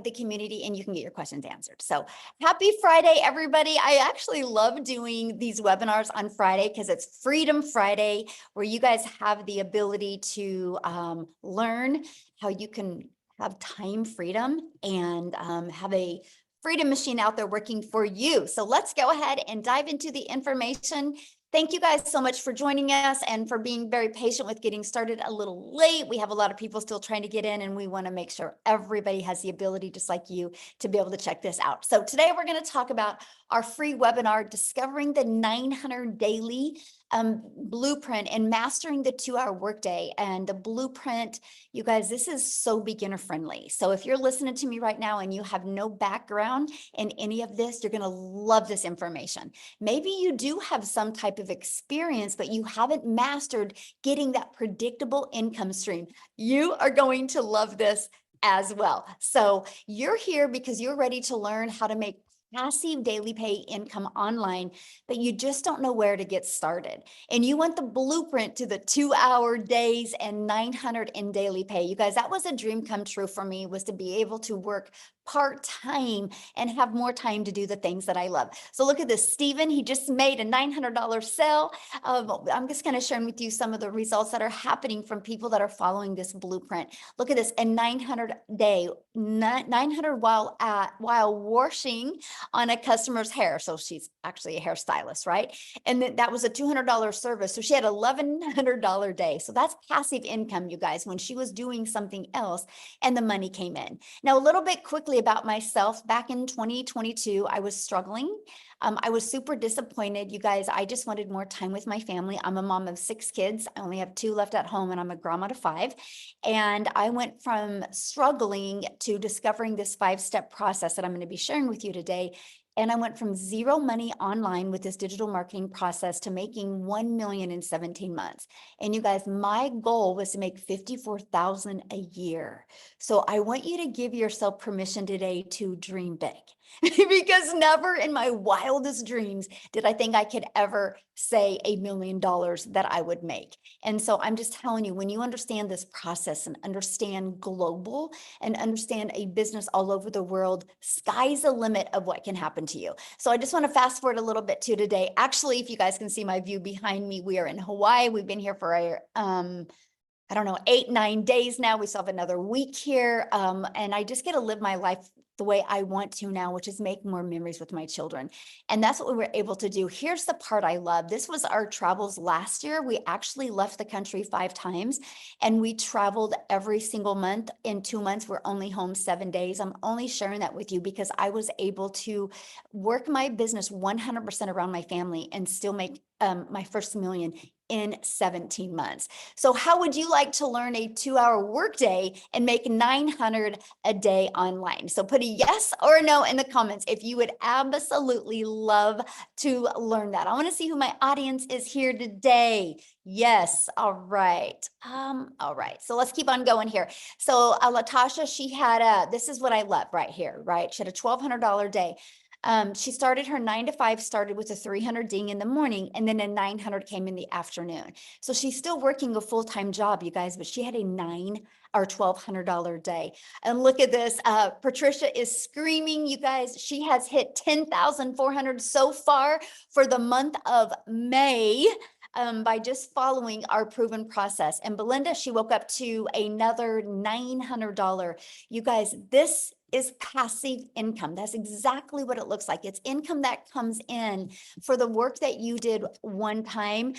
the community and you can get your questions answered. So happy Friday, everybody. I actually love doing these webinars on Friday because it's Freedom Friday, where you guys have the ability to learn how you can have time freedom and have a freedom machine out there working for you. So let's go ahead and dive into the information. Thank you guys so much for joining us and for being very patient with getting started a little late. We have a lot of people still trying to get in, and we want to make sure everybody has the ability, just like you, to be able to check this out. So today we're going to talk about our free webinar, Discovering the 900 Daily Blueprint and Mastering the 2-Hour Workday. And the blueprint, you guys, this is so beginner friendly. So if you're listening to me right now and you have no background in any of this, you're going to love this information. Maybe you do have some type of experience, but you haven't mastered getting that predictable income stream. You are going to love this as well. So you're here because you're ready to learn how to make passive daily pay income online, but you just don't know where to get started. And you want the blueprint to the 2-hour days and 900 in daily pay. You guys, that was a dream come true for me, was to be able to work part-time and have more time to do the things that I love. So look at this, Stephen, he just made a $900 sale. I'm just going to share with you some of the results that are happening from people that are following this blueprint. Look at this, a 900 day, 900 while washing on a customer's hair. So she's actually a hairstylist, right? And then that was a $200 service. So she had $1,100 day. So that's passive income, you guys, when she was doing something else and the money came in. Now, a little bit quickly about myself, back in 2022, I was struggling. I was super disappointed. You guys, I just wanted more time with my family. I'm a mom of 6 kids. I only have 2 left at home, and I'm a grandma to 5. And I went from struggling to discovering this 5-step process that I'm going to be sharing with you today. And I went from zero money online with this digital marketing process to making 1 million in 17 months. And you guys, my goal was to make 54,000 a year. So I want you to give yourself permission today to dream big. Because never in my wildest dreams did I think I could ever say $1 million that I would make. And so I'm just telling you, when you understand this process and understand global and understand a business all over the world, sky's the limit of what can happen to you. So I just want to fast forward a little bit to today. Actually, if you guys can see my view behind me, we are in Hawaii. We've been here for I don't know, 8, 9 days now. We still have another week here. And I just get to live my life the way I want to now, which is make more memories with my children. And that's what we were able to do. Here's the part I love. This was our travels last year. We actually left the country 5 times and we traveled every single month. In 2 months, we're only home 7 days. I'm only sharing that with you because I was able to work my business 100% around my family and still make my first million in 17 months. So how would you like to learn a 2-hour workday and make 900 a day online? So put a yes or a no in the comments if you would absolutely love to learn that. I want to see who my audience is here today. Yes. All right. All right. So let's keep on going here. So Latasha, she had this is what I love right here, right? She had a $1,200 day. She started her 9 to 5, started with a 300 ding in the morning, and then a 900 came in the afternoon. So she's still working a full-time job, you guys, but she had a $9 or $1,200 day. And look at this. Patricia is screaming, you guys. She has hit 10,400 so far for the month of May. By just following our proven process. And Belinda, she woke up to another $900. You guys, this is passive income. That's exactly what it looks like. It's income that comes in for the work that you did one time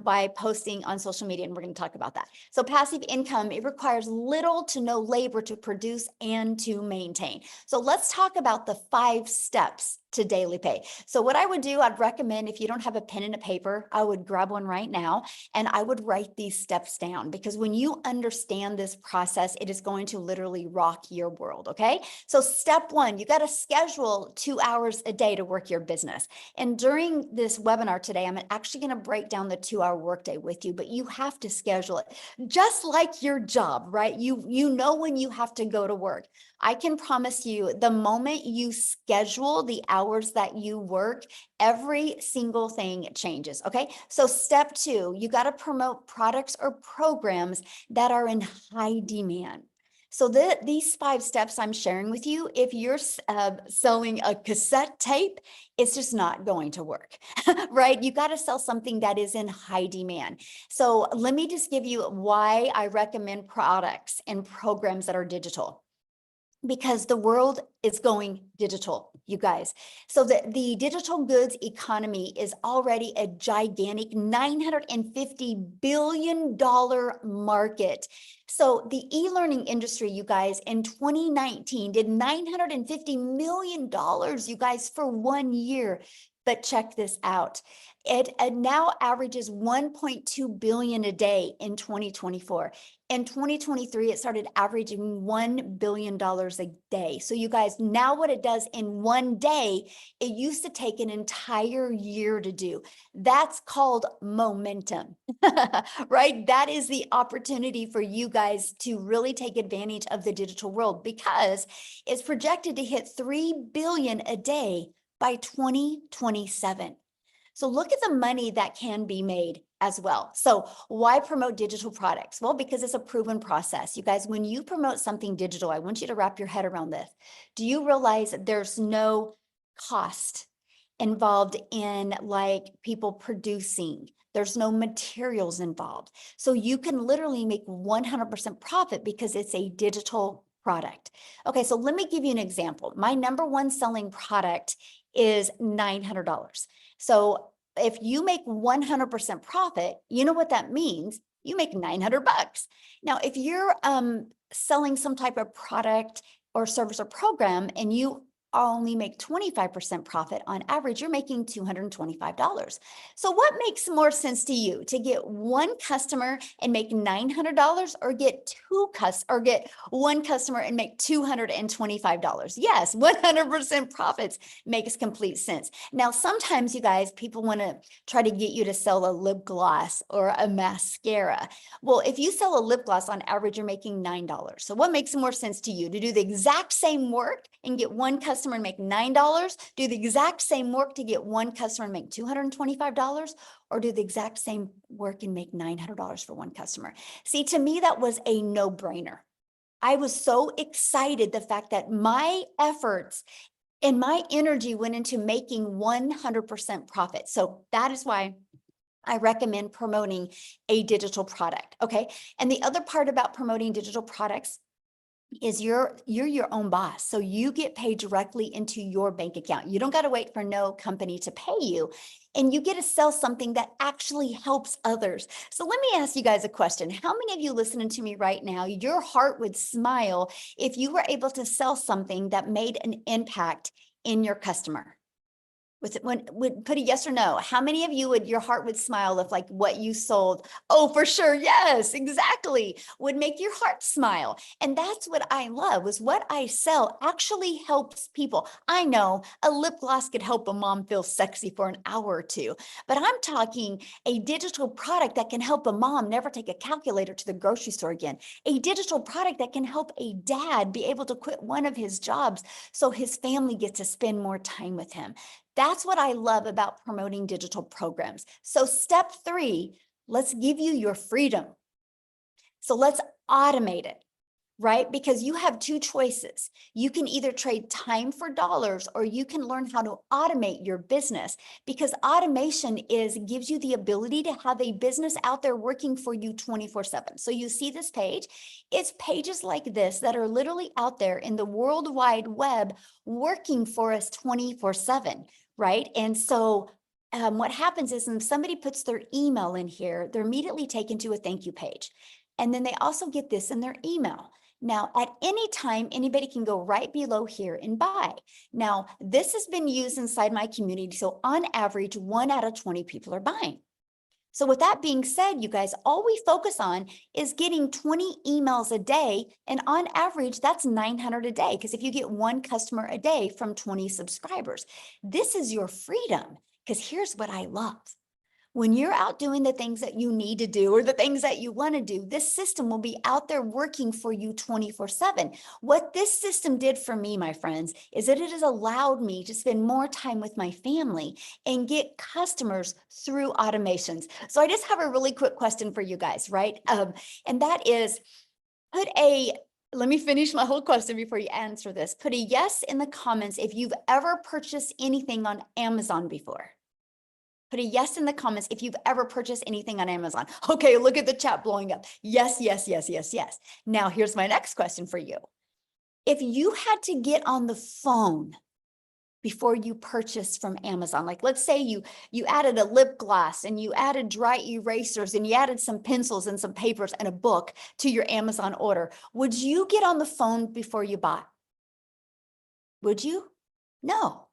by posting on social media. And we're going to talk about that. So passive income, it requires little to no labor to produce and to maintain. So let's talk about the 5 steps to daily pay. So what I would do, I'd recommend, if you don't have a pen and a paper, I would grab one right now and I would write these steps down, because when you understand this process, it is going to literally rock your world. Okay. So step 1, you got to schedule 2 hours a day to work your business. And during this webinar today, I'm actually going to break down the 2-hour workday with you, but you have to schedule it just like your job, right? You know when you have to go to work. I can promise you, the moment you schedule the hours that you work, every single thing changes. Okay. So step 2, you got to promote products or programs that are in high demand. So these 5 steps I'm sharing with you, if you're selling a cassette tape, it's just not going to work, right? You got to sell something that is in high demand. So let me just give you why I recommend products and programs that are digital, because the world is going digital, you guys. So the digital goods economy is already a gigantic $950 billion market. So the e-learning industry, you guys, in 2019 did $950 million, you guys, for 1 year. But check this out. It now averages 1.2 billion a day in 2024. In 2023, it started averaging $1 billion a day. So you guys, now what it does in 1 day, it used to take an entire year to do. That's called momentum, right? That is the opportunity for you guys to really take advantage of the digital world, because it's projected to hit 3 billion a day by 2027. So look at the money that can be made as well. So why promote digital products? Well, because it's a proven process. You guys, when you promote something digital, I want you to wrap your head around this. Do you realize that there's no cost involved in like people producing? There's no materials involved. So you can literally make 100% profit because it's a digital product. Okay, so let me give you an example. My number one selling product is $900. So if you make 100% profit, you know what that means? You make 900 bucks. Now, if you're selling some type of product or service or program and you only make 25% profit on average, you're making $225. So what makes more sense to you, to get one customer and make $900, or get one customer and make $225? Yes, 100% profits makes complete sense. Now, sometimes you guys, people want to try to get you to sell a lip gloss or a mascara. Well, if you sell a lip gloss, on average, you're making $9. So what makes more sense to you, to do the exact same work and get one customer and make $9, do the exact same work to get one customer and make $225, or do the exact same work and make $900 for one customer? See, to me, that was a no-brainer. I was so excited, the fact that my efforts and my energy went into making 100% profit. So that is why I recommend promoting a digital product. Okay. And the other part about promoting digital products is you're your own boss. So you get paid directly into your bank account. You don't got to wait for no company to pay you, and you get to sell something that actually helps others. So let me ask you guys a question. How many of you listening to me right now, your heart would smile if you were able to sell something that made an impact in your customer? Would put a yes or no? How many of you your heart would smile if like what you sold? Oh, for sure. Yes, exactly. Would make your heart smile. And that's what I love, was what I sell actually helps people. I know a lip gloss could help a mom feel sexy for an hour or two, but I'm talking a digital product that can help a mom never take a calculator to the grocery store again. A digital product that can help a dad be able to quit one of his jobs so his family gets to spend more time with him. That's what I love about promoting digital programs. So step 3, let's give you your freedom. So let's automate it, right? Because you have 2 choices. You can either trade time for dollars, or you can learn how to automate your business, because automation gives you the ability to have a business out there working for you 24/7. So you see this page, it's pages like this that are literally out there in the World Wide Web working for us 24/7, right? And so what happens is when somebody puts their email in here, they're immediately taken to a thank you page. And then they also get this in their email. Now, at any time, anybody can go right below here and buy. Now, this has been used inside my community. So on average, 1 out of 20 people are buying. So with that being said, you guys, all we focus on is getting 20 emails a day. And on average, that's 900 a day. Because if you get one customer a day from 20 subscribers, this is your freedom. Because here's what I love. When you're out doing the things that you need to do, or the things that you want to do, this system will be out there working for you 24/7. What this system did for me, my friends, is that it has allowed me to spend more time with my family and get customers through automations. So I just have a really quick question for you guys, right? And that is, put a let me finish my whole question before you answer this. Put a yes in the comments if you've ever purchased anything on Amazon before. Put a yes in the comments if you've ever purchased anything on Amazon. Okay, look at the chat blowing up. Yes, yes, yes, yes, yes. Now, here's my next question for you. If you had to get on the phone before you purchase from Amazon, like let's say you added a lip gloss and you added dry erasers and you added some pencils and some papers and a book to your Amazon order, would you get on the phone before you bought? Would you? No.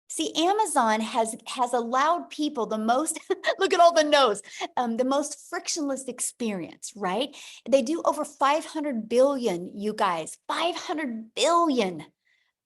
See, Amazon has allowed people the most, look at all the no's, the most frictionless experience, right? They do over 500 billion, you guys, 500 billion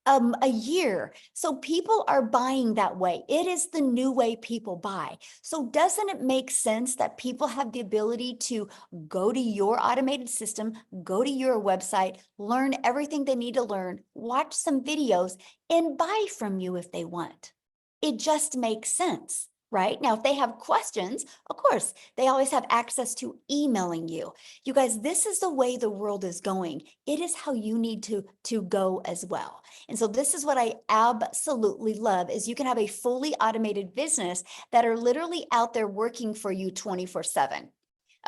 a year. So people are buying that way. It is the new way people buy. So doesn't it make sense that people have the ability to go to your automated system, go to your website, learn everything they need to learn, watch some videos, and buy from you if they want? It just makes sense. Right? Now, if they have questions, of course, they always have access to emailing you. You guys, this is the way the world is going. It is how you need to go as well. And so this is what I absolutely love is you can have a fully automated business that are literally out there working for you 24/7.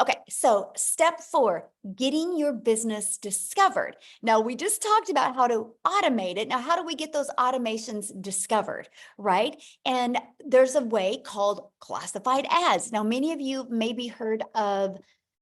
Okay, so step 4, getting your business discovered. Now, we just talked about how to automate it. Now, how do we get those automations discovered, right? And there's a way called classified ads. Now, many of you maybe heard of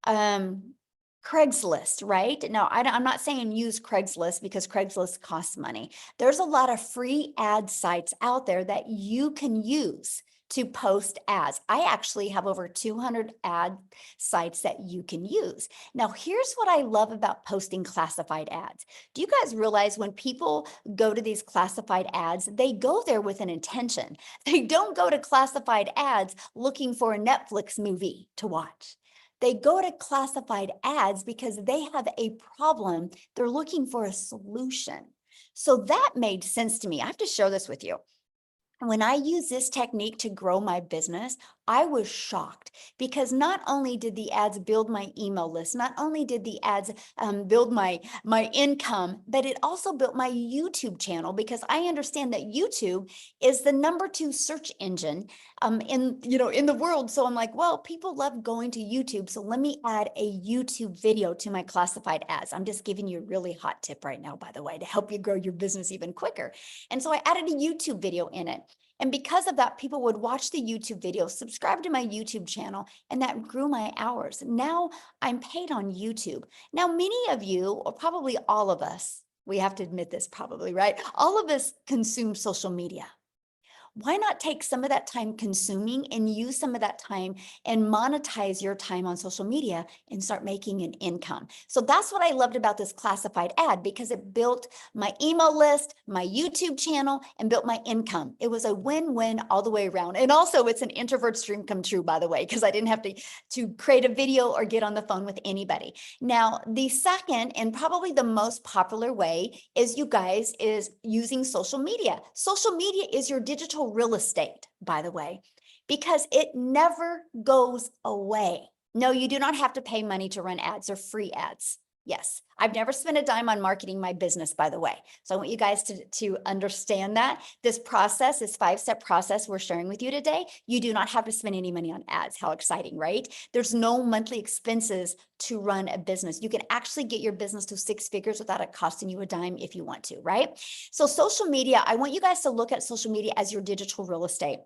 Craigslist, right? Now, I'm not saying use Craigslist because Craigslist costs money. There's a lot of free ad sites out there that you can use to post ads. I actually have over 200 ad sites that you can use. Now, here's what I love about posting classified ads. Do you guys realize when people go to these classified ads, they go there with an intention. They don't go to classified ads looking for a Netflix movie to watch. They go to classified ads because they have a problem. They're looking for a solution. So that made sense to me. I have to share this with you. When I use this technique to grow my business, I was shocked because not only did the ads build my email list, not only did the ads build my income, but it also built my YouTube channel because I understand that YouTube is the #2 search engine in the world. So I'm like, well, people love going to YouTube, so let me add a YouTube video to my classified ads. I'm just giving you a really hot tip right now, by the way, to help you grow your business even quicker. And so I added a YouTube video in it. And because of that, people would watch the YouTube video, subscribe to my YouTube channel, and that grew my hours. Now I'm paid on YouTube. Now, many of you, or probably all of us, we have to admit this probably, right? All of us consume social media. Why not take some of that time consuming and use some of that time and monetize your time on social media and start making an income? So that's what I loved about this classified ad because it built my email list, my YouTube channel, and built my income. It was a win-win all the way around. And also it's an introvert's dream come true, by the way, because I didn't have to create a video or get on the phone with anybody. Now, the second and probably the most popular way is, you guys, is using social media. Social media is your digital real estate, by the way, because it never goes away. No, you do not have to pay money to run ads or free ads. Yes, I've never spent a dime on marketing my business, by the way. So I want you guys to understand that this process, this 5-step process we're sharing with you today, you do not have to spend any money on ads. How exciting, right? There's no monthly expenses to run a business. You can actually get your business to 6 figures without it costing you a dime if you want to, right? So social media, I want you guys to look at social media as your digital real estate.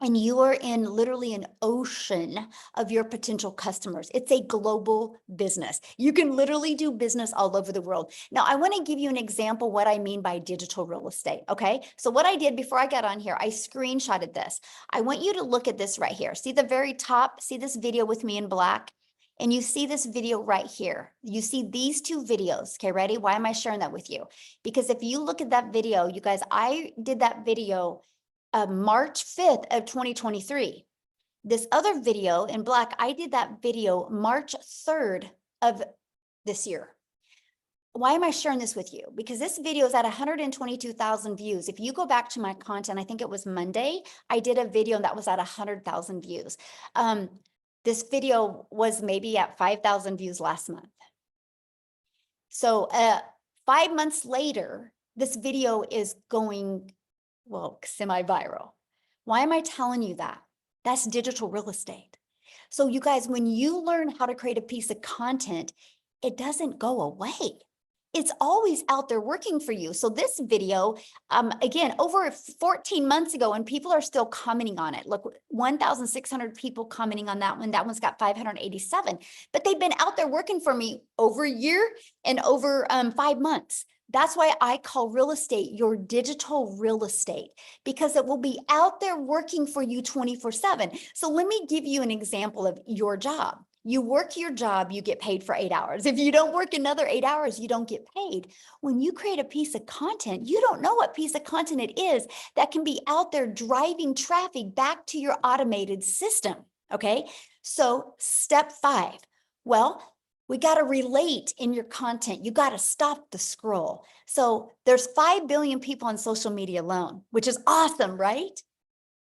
And you are in literally an ocean of your potential customers. It's a global business. You can literally do business all over the world. Now, I want to give you an example what I mean by digital real estate, okay? So what I did before I got on here, I screenshotted this. I want you to look at this right here. See the very top? See this video with me in black? And you see this video right here. You see these 2 videos. Okay, ready? Why am I sharing that with you? Because if you look at that video, you guys, I did that video March 5th of 2023. This other video in black, I did that video March 3rd of this year. Why am I sharing this with you? Because this video is at 122,000 views. If you go back to my content, I think it was Monday, I did a video that was at 100,000 views. This video was maybe at 5,000 views last month. So 5 months later, this video is going, well, semi-viral. Why am I telling you that? That's digital real estate. So you guys, when you learn how to create a piece of content, it doesn't go away. It's always out there working for you. So this video, again, over 14 months ago, and people are still commenting on it. Look, 1,600 people commenting on that one. That one's got 587, but they've been out there working for me over a year and over 5 months. That's why I call real estate your digital real estate, because it will be out there working for you 24/7. So let me give you an example of your job. You work your job, you get paid for 8 hours. If you don't work another 8 hours, you don't get paid. When you create a piece of content, you don't know what piece of content it is that can be out there driving traffic back to your automated system. Okay. So step 5. Well, we got to relate in your content. You got to stop the scroll. So there's 5 billion people on social media alone, which is awesome, right?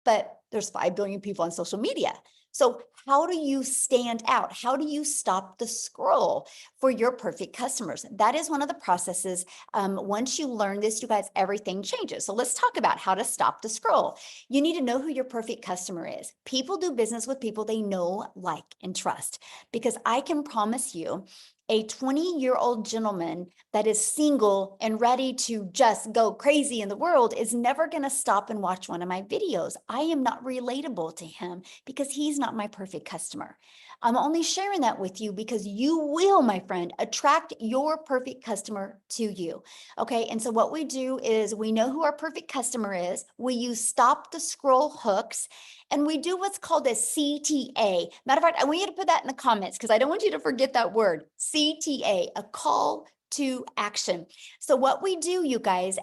But there's 5 billion people on social media. So how do you stand out? How do you stop the scroll for your perfect customers? That is one of the processes. Once you learn this, you guys, everything changes. So let's talk about how to stop the scroll. You need to know who your perfect customer is. People do business with people they know, like, and trust, because I can promise you a 20-year-old gentleman that is single and ready to just go crazy in the world is never going to stop and watch one of my videos. I am not relatable to him because he's not my perfect customer. I'm only sharing that with you because you will, my friend, attract your perfect customer to you. Okay. And so what we do is we know who our perfect customer is. We use stop the scroll hooks, and we do what's called a CTA. Matter of fact, I want you to put that in the comments because I don't want you to forget that word, CTA, a call to action. So what we do, you guys,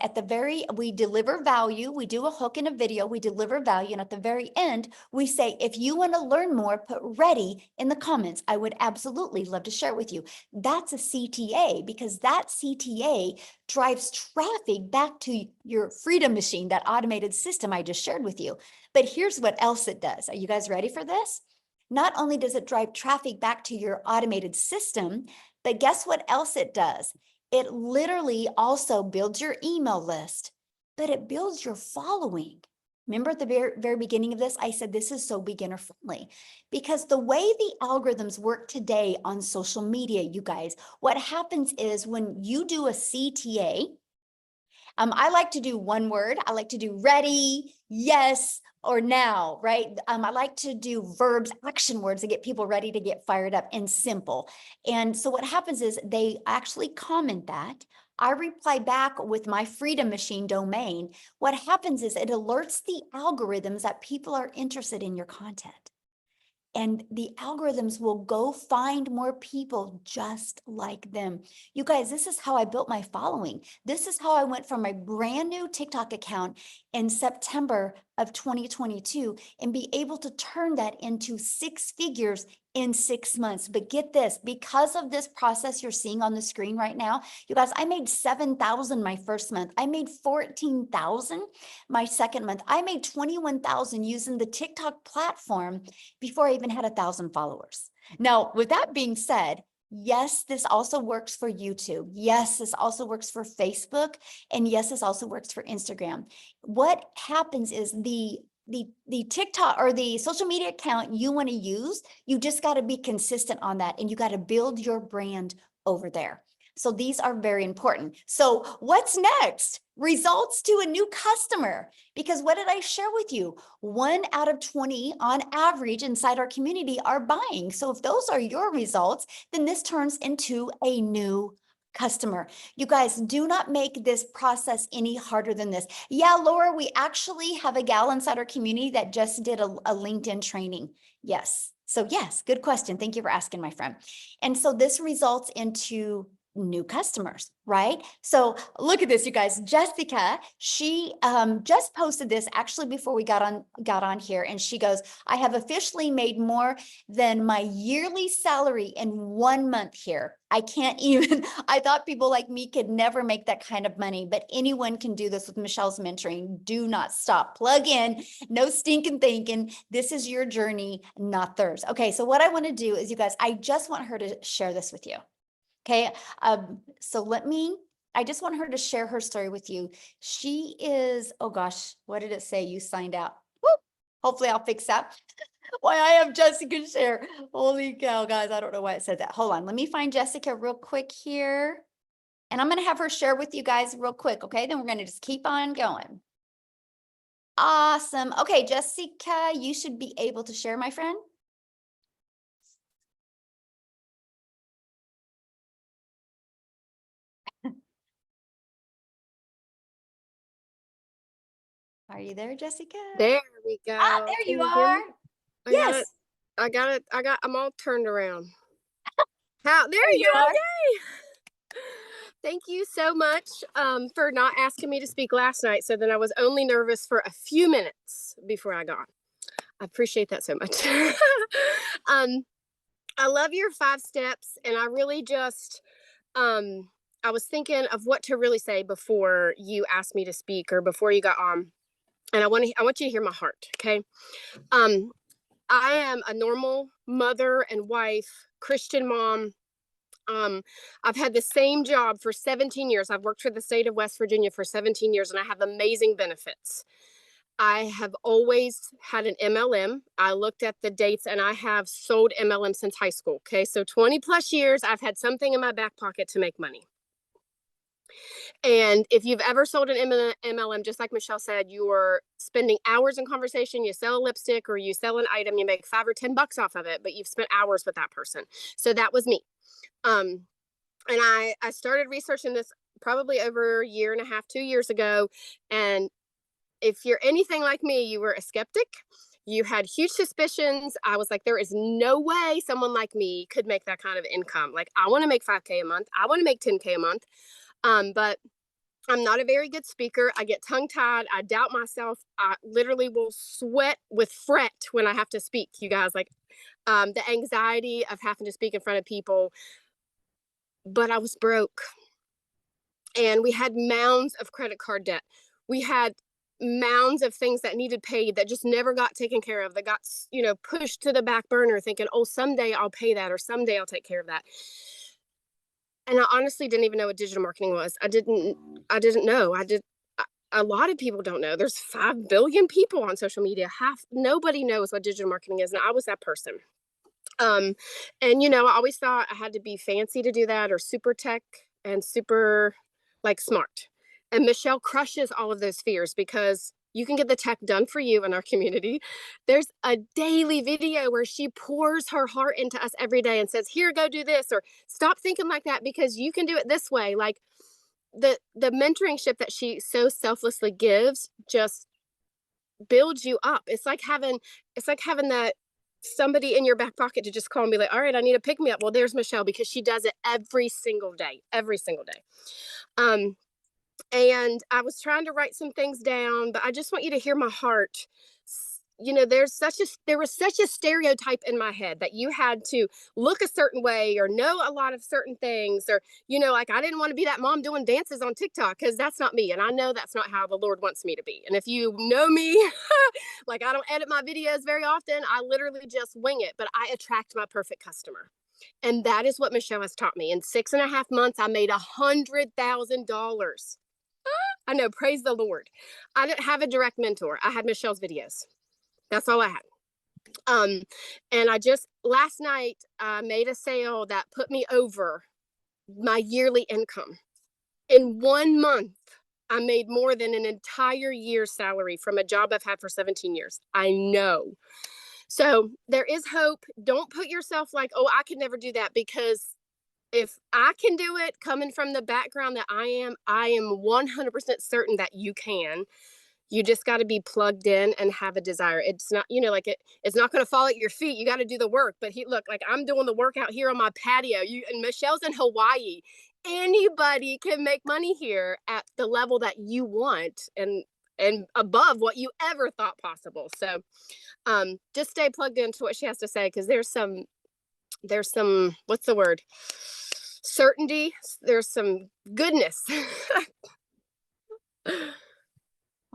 we deliver value. We do a hook in a video, we deliver value. And at the very end, we say, if you want to learn more, put ready in the comments. I would absolutely love to share it with you. That's a CTA, because that CTA drives traffic back to your Freedom Machine, that automated system I just shared with you. But here's what else it does. Are you guys ready for this? Not only does it drive traffic back to your automated system, but guess what else it does? It literally also builds your email list, but it builds your following. Remember at the very beginning of this, I said this is so beginner friendly, because the way the algorithms work today on social media, you guys, what happens is when you do a CTA, I like to do one word. I like to do ready, yes, or now, right? I like to do verbs, action words to get people ready to get fired up and simple. And so what happens is they actually comment that. I reply back with my Freedom Machine domain. What happens is it alerts the algorithms that people are interested in your content. And the algorithms will go find more people just like them. You guys, this is how I built my following. This is how I went from a brand new TikTok account in September of 2022 and be able to turn that into 6 figures in 6 months. But get this, because of this process you're seeing on the screen right now, you guys, I made 7,000 my first month. I made 14,000 my second month. I made 21,000 using the TikTok platform before I even had 1,000 followers. Now, with that being said, yes, this also works for YouTube. Yes, this also works for Facebook. And yes, this also works for Instagram. What happens is the TikTok or the social media account you want to use, you just got to be consistent on that, and you got to build your brand over there. So these are very important. So what's next? Results to a new customer. Because what did I share with you? 1 out of 20 on average inside our community are buying. So if those are your results, then this turns into a new customer. You guys, do not make this process any harder than this. Yeah, Laura, we actually have a gal inside our community that just did a LinkedIn training. Yes. So yes, good question. Thank you for asking, my friend. And so this results into new customers, right? So look at this, you guys. Jessica, she just posted this actually before we got on here, and she goes, I have officially made more than my yearly salary in 1 month here. I can't even, I thought people like me could never make that kind of money, but anyone can do this with Michelle's mentoring. Do not stop. Plug in, no stinking thinking. This is your journey, not theirs. Okay, so what I want to do is, you guys, I just want her to share this with you. Okay. So I just want her to share her story with you. She is, oh gosh, what did it say? You signed out. Whoop. Hopefully I'll fix that. Why I have Jessica share. Holy cow, guys. I don't know why it said that. Hold on. Let me find Jessica real quick here. And I'm going to have her share with you guys real quick. Okay. Then we're going to just keep on going. Awesome. Okay, Jessica, you should be able to share, my friend. Are you there, Jessica? There we go. Ah, there Can you you hear are. me? Yes. I'm all turned around. There There you you go. are. Yay. Thank you so much for not asking me to speak last night. So then I was only nervous for a few minutes before I got. I appreciate that so much. I love your 5 steps, and I really just I was thinking of what to really say before you asked me to speak or before you got on. And I want you to hear my heart, okay? Um I am a normal mother and wife, Christian mom. I've had the same job for 17 years. I've worked for the state of West Virginia for 17 years, and I have amazing benefits. I have always had an MLM. I looked at the dates, and I have sold MLM since high school. Okay. So 20 plus years, I've had something in my back pocket to make money. And if you've ever sold an MLM, just like Michelle said, you're spending hours in conversation. You sell a lipstick or you sell an item, you make $5 or $10 off of it, but you've spent hours with that person. So that was me. And I started researching this probably over a year and a half, 2 years ago. And if you're anything like me, you were a skeptic. You had huge suspicions. I was like, there is no way someone like me could make that kind of income. Like, I want to make 5K a month. I want to make 10K a month. But I'm not a very good speaker. I get tongue tied. I doubt myself. I literally will sweat with fret when I have to speak, you guys. Like the anxiety of having to speak in front of people. But I was broke. And we had mounds of credit card debt. We had mounds of things that needed paid that just never got taken care of, that got, pushed to the back burner, thinking, oh, someday I'll pay that or someday I'll take care of that. And I honestly didn't even know what digital marketing was. I didn't know. A lot of people don't know. There's 5 billion people on social media. Nobody knows what digital marketing is. And I was that person. And I always thought I had to be fancy to do that or super tech and super like smart. And Michelle crushes all of those fears because you can get the tech done for you in our community. There's a daily video where she pours her heart into us every day and says, here, go do this, or stop thinking like that because you can do it this way. Like the mentoringship that she so selflessly gives just builds you up. It's like having that somebody in your back pocket to just call and be like, all right, I need a pick me up. Well, there's Michelle because she does it every single day. And I was trying to write some things down, but I just want you to hear my heart. There was such a stereotype in my head that you had to look a certain way or know a lot of certain things, or like I didn't want to be that mom doing dances on TikTok because that's not me, and I know that's not how the Lord wants me to be. And if you know me, like I don't edit my videos very often. I literally just wing it, but I attract my perfect customer. And that is what Michelle has taught me. In 6.5 months, I made $100,000. I know, praise the Lord. I didn't have a direct mentor. I had Michelle's videos. That's all I had. And I just last night made a sale that put me over my yearly income. In 1 month, I made more than an entire year's salary from a job I've had for 17 years. I know. So there is hope. Don't put yourself like, oh, I could never do that, because if I can do it coming from the background that I am 100% certain that you can. You just got to be plugged in and have a desire. It's not, it's not going to fall at your feet. You got to do the work. But look, like I'm doing the work out here on my patio. And Michelle's in Hawaii. Anybody can make money here at the level that you want and above what you ever thought possible. So just stay plugged into what she has to say, because there's some what's the word? Certainty. There's some goodness.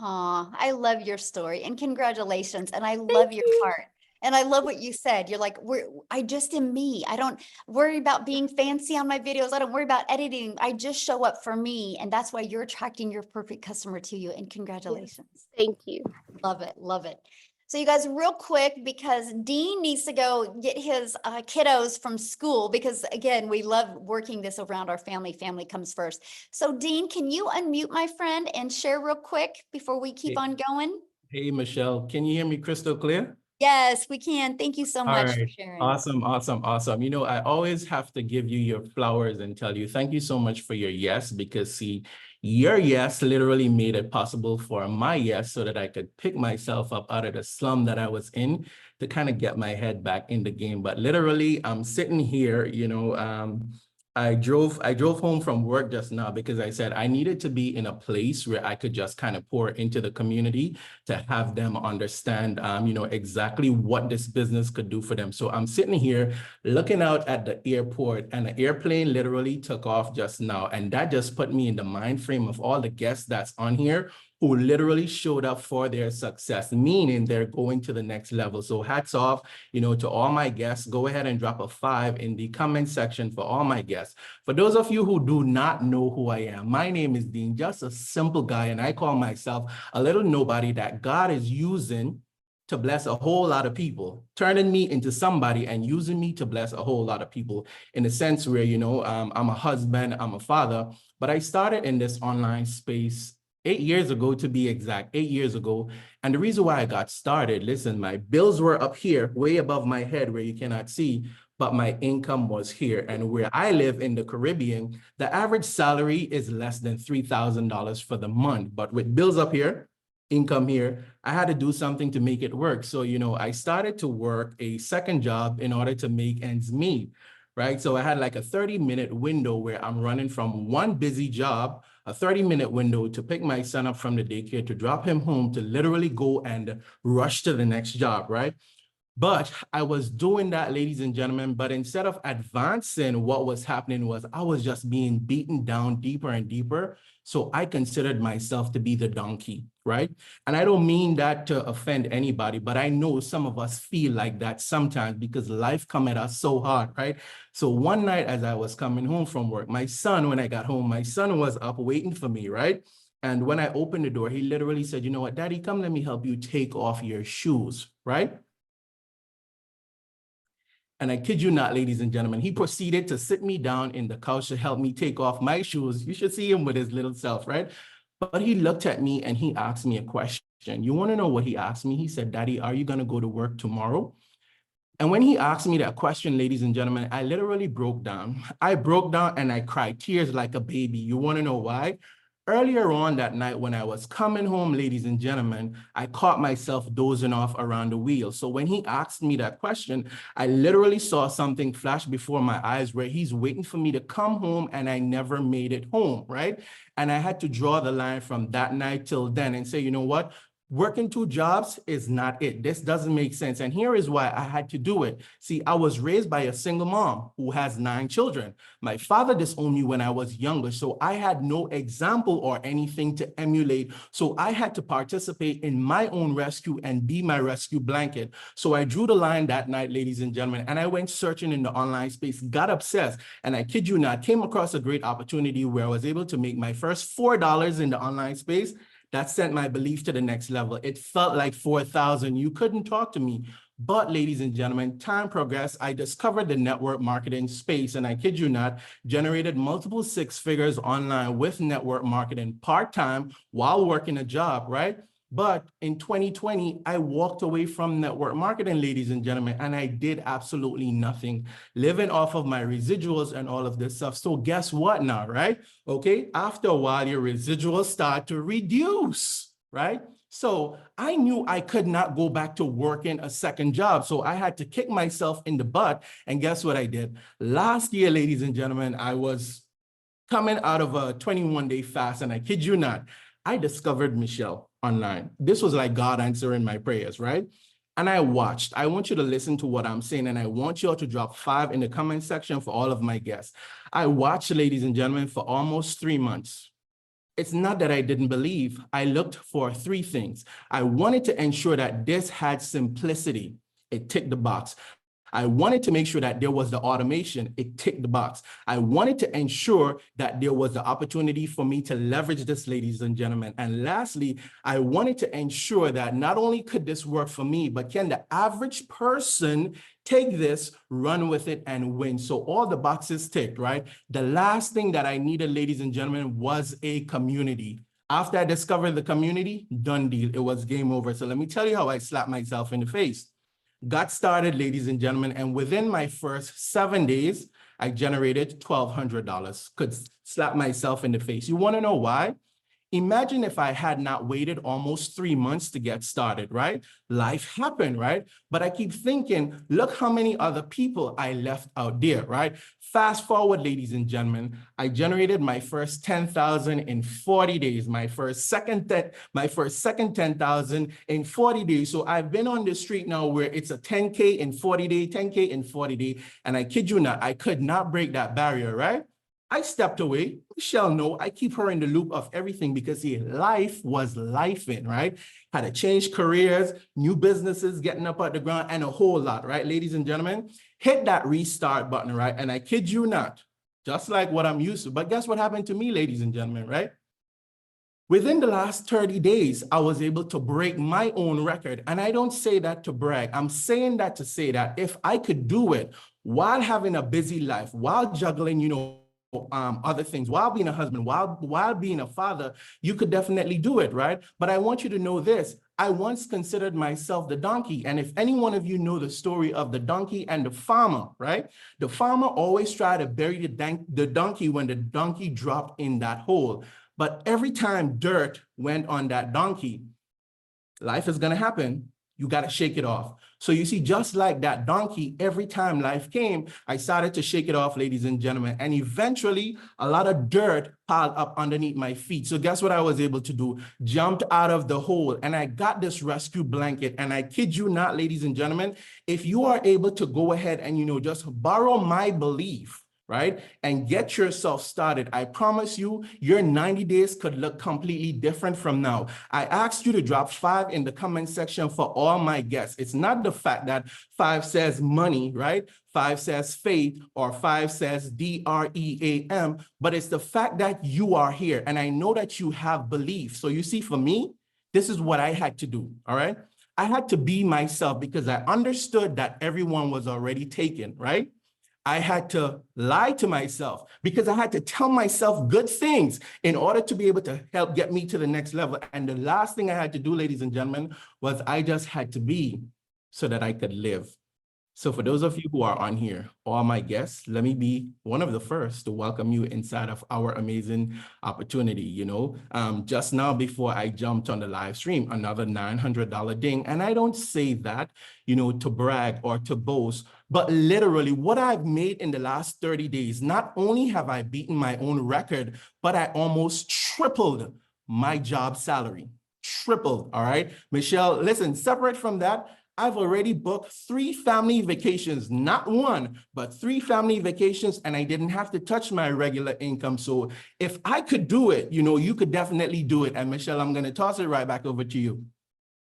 Aw, I love your story and congratulations. And I Thank love your you. heart. And I love what you said. You're like, I just am me. I don't worry about being fancy on my videos. I don't worry about editing. I just show up for me. And that's why you're attracting your perfect customer to you. And congratulations. Thank you. Love it. Love it. So you guys, real quick, because Dean needs to go get his kiddos from school, because again, we love working this around our family. Family comes first. So Dean, can you unmute my friend and share real quick before we keep on going? Hey, Michelle, can you hear me crystal clear? Yes, we can. Thank you so All much for right. sharing. Awesome, awesome, awesome. You know, I always have to give you your flowers and tell you thank you so much for your yes, because see, your yes literally made it possible for my yes so that I could pick myself up out of the slum that I was in to kind of get my head back in the game. But literally, I'm sitting here, I drove home from work just now because I said I needed to be in a place where I could just kind of pour into the community to have them understand, exactly what this business could do for them. So I'm sitting here looking out at the airport, and the airplane literally took off just now. And that just put me in the mind frame of all the guests that's on here who literally showed up for their success, meaning they're going to the next level. So hats off, to all my guests. Go ahead and drop a 5 in the comment section for all my guests. For those of you who do not know who I am, my name is Dean, just a simple guy, and I call myself a little nobody that God is using to bless a whole lot of people, turning me into somebody and using me to bless a whole lot of people, in a sense where, I'm a husband, I'm a father, but I started in this online space 8 years ago, to be exact, 8 years ago. And the reason why I got started, listen, my bills were up here, way above my head where you cannot see, but my income was here. And where I live in the Caribbean, the average salary is less than $3,000 for the month. But with bills up here, income here, I had to do something to make it work. So, I started to work a second job in order to make ends meet, right? So I had like a 30-minute window where I'm running from one busy job, a 30-minute window to pick my son up from the daycare, to drop him home, to literally go and rush to the next job, right? But I was doing that, ladies and gentlemen, but instead of advancing, what was happening was I was just being beaten down deeper and deeper. So I considered myself to be the donkey, right? And I don't mean that to offend anybody, but I know some of us feel like that sometimes because life come at us so hard, right? So one night as I was coming home from work, when I got home, my son was up waiting for me, right? And when I opened the door, he literally said, "You know what, Daddy, come let me help you take off your shoes," right? And I kid you not, ladies and gentlemen, he proceeded to sit me down in the couch to help me take off my shoes. You should see him with his little self, right? But he looked at me and he asked me a question. You want to know what he asked me? He said, "Daddy, are you going to go to work tomorrow?" And when he asked me that question, ladies and gentlemen, I literally broke down. I broke down and I cried tears like a baby. You want to know why? Earlier on that night when I was coming home, ladies and gentlemen, I caught myself dozing off around the wheel. So when he asked me that question, I literally saw something flash before my eyes where he's waiting for me to come home and I never made it home, right? And I had to draw the line from that night till then and say, you know what? Working 2 jobs is not it. This doesn't make sense. And here is why I had to do it. See, I was raised by a single mom who has 9 children. My father disowned me when I was younger, so I had no example or anything to emulate. So I had to participate in my own rescue and be my rescue blanket. So I drew the line that night, ladies and gentlemen, and I went searching in the online space, got obsessed, and I kid you not, came across a great opportunity where I was able to make my first $4 in the online space. That sent my belief to the next level. It felt like 4,000. You couldn't talk to me. But ladies and gentlemen, time progressed. I discovered the network marketing space, and I kid you not, generated multiple 6 figures online with network marketing part-time while working a job, right? But in 2020, I walked away from network marketing, ladies and gentlemen, and I did absolutely nothing, living off of my residuals and all of this stuff. So guess what now, right? Okay, after a while, your residuals start to reduce, right? So I knew I could not go back to working a second job. So I had to kick myself in the butt. And guess what I did? Last year, ladies and gentlemen, I was coming out of a 21-day fast, and I kid you not, I discovered Michelle online. This was like God answering my prayers, right? And I watched. I want you to listen to what I'm saying, and I want you all to drop 5 in the comment section for all of my guests. I watched, ladies and gentlemen, for almost 3 months. It's not that I didn't believe. I looked for 3 things. I wanted to ensure that this had simplicity. It ticked the box. I wanted to make sure that there was the automation. It ticked the box. I wanted to ensure that there was the opportunity for me to leverage this, ladies and gentlemen. And lastly, I wanted to ensure that not only could this work for me, but can the average person take this, run with it, and win? So all the boxes ticked, right? The last thing that I needed, ladies and gentlemen, was a community. After I discovered the community, done deal. It was game over. So let me tell you how I slapped myself in the face. Got started, ladies and gentlemen, and within my first 7 days, I generated $1,200. Could slap myself in the face. You want to know why? Imagine if I had not waited almost 3 months to get started, right? Life happened, right? But I keep thinking, look how many other people I left out there, right? Fast forward, ladies and gentlemen, I generated my first 10,000 in 40 days, my first second 10,000 in 40 days. So I've been on the street now where it's a 10K in 40 day, 10K in 40 day. And I kid you not, I could not break that barrier, right? I stepped away. Michelle, no, I keep her in the loop of everything because life was lifing, right? Had to change careers, new businesses, getting up at the ground, and a whole lot, right? Ladies and gentlemen, hit that restart button, right? And I kid you not, just like what I'm used to. But guess what happened to me, ladies and gentlemen, right? Within the last 30 days, I was able to break my own record. And I don't say that to brag. I'm saying that to say that if I could do it while having a busy life, while juggling, other things, while being a husband, while being a father, you could definitely do it, right? But I want you to know this. I once considered myself the donkey. And if any one of you know the story of the donkey and the farmer, right? The farmer always tried to bury the donkey when the donkey dropped in that hole. But every time dirt went on that donkey, life is going to happen. You got to shake it off. So you see, just like that donkey, every time life came, I started to shake it off, ladies and gentlemen. And eventually, a lot of dirt piled up underneath my feet. So guess what I was able to do? Jumped out of the hole and I got this rescue blanket. And I kid you not, ladies and gentlemen, if you are able to go ahead and, just borrow my belief, right? And get yourself started. I promise you, your 90 days could look completely different from now. I asked you to drop 5 in the comment section for all my guests. It's not the fact that 5 says money, right? 5 says faith, or 5 says DREAM, but it's the fact that you are here. And I know that you have belief. So you see, for me, this is what I had to do, all right? I had to be myself because I understood that everyone was already taken, right? I had to lie to myself because I had to tell myself good things in order to be able to help get me to the next level. And the last thing I had to do, ladies and gentlemen, was I just had to be so that I could live. So for those of you who are on here, all my guests, let me be one of the first to welcome you inside of our amazing opportunity. Just now before I jumped on the live stream, another $900 ding. And I don't say that, to brag or to boast, but literally what I've made in the last 30 days, not only have I beaten my own record, but I almost tripled my job salary. Tripled, all right? Michelle, listen, separate from that, I've already booked 3 family vacations, not 1, but 3 family vacations, and I didn't have to touch my regular income. So if I could do it, you could definitely do it. And Michelle, I'm going to toss it right back over to you.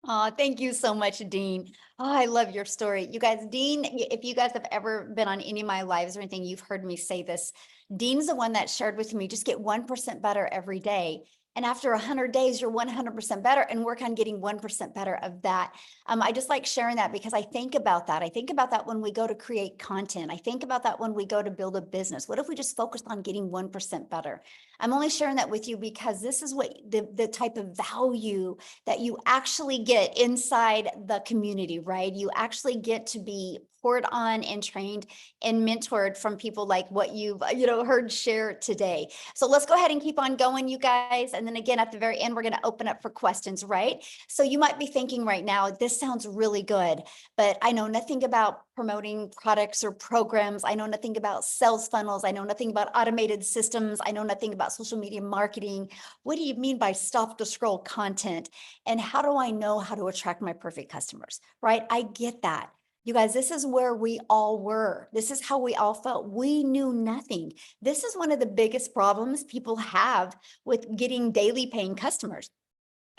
Oh, thank you so much, Dean. Oh, I love your story. You guys, Dean, if you guys have ever been on any of my lives or anything, you've heard me say this. Dean's the one that shared with me, just get 1% better every day. And after 100 days, you're 100% better, and work on getting 1% better of that. I just like sharing that because I think about that. I think about that when we go to create content. I think about that when we go to build a business. What if we just focused on getting 1% better? I'm only sharing that with you because this is what the type of value that you actually get inside the community, right? You actually get to be poured on and trained and mentored from people like what you've heard share today. So let's go ahead and keep on going, you guys. And then again, at the very end, we're going to open up for questions, right? So you might be thinking right now, this sounds really good, but I know nothing about promoting products or programs. I know nothing about sales funnels. I know nothing about automated systems. I know nothing about social media marketing. What do you mean by stop to scroll content? And how do I know how to attract my perfect customers, right? I get that. You guys, this is where we all were. This is how we all felt. We knew nothing. This is one of the biggest problems people have with getting daily paying customers.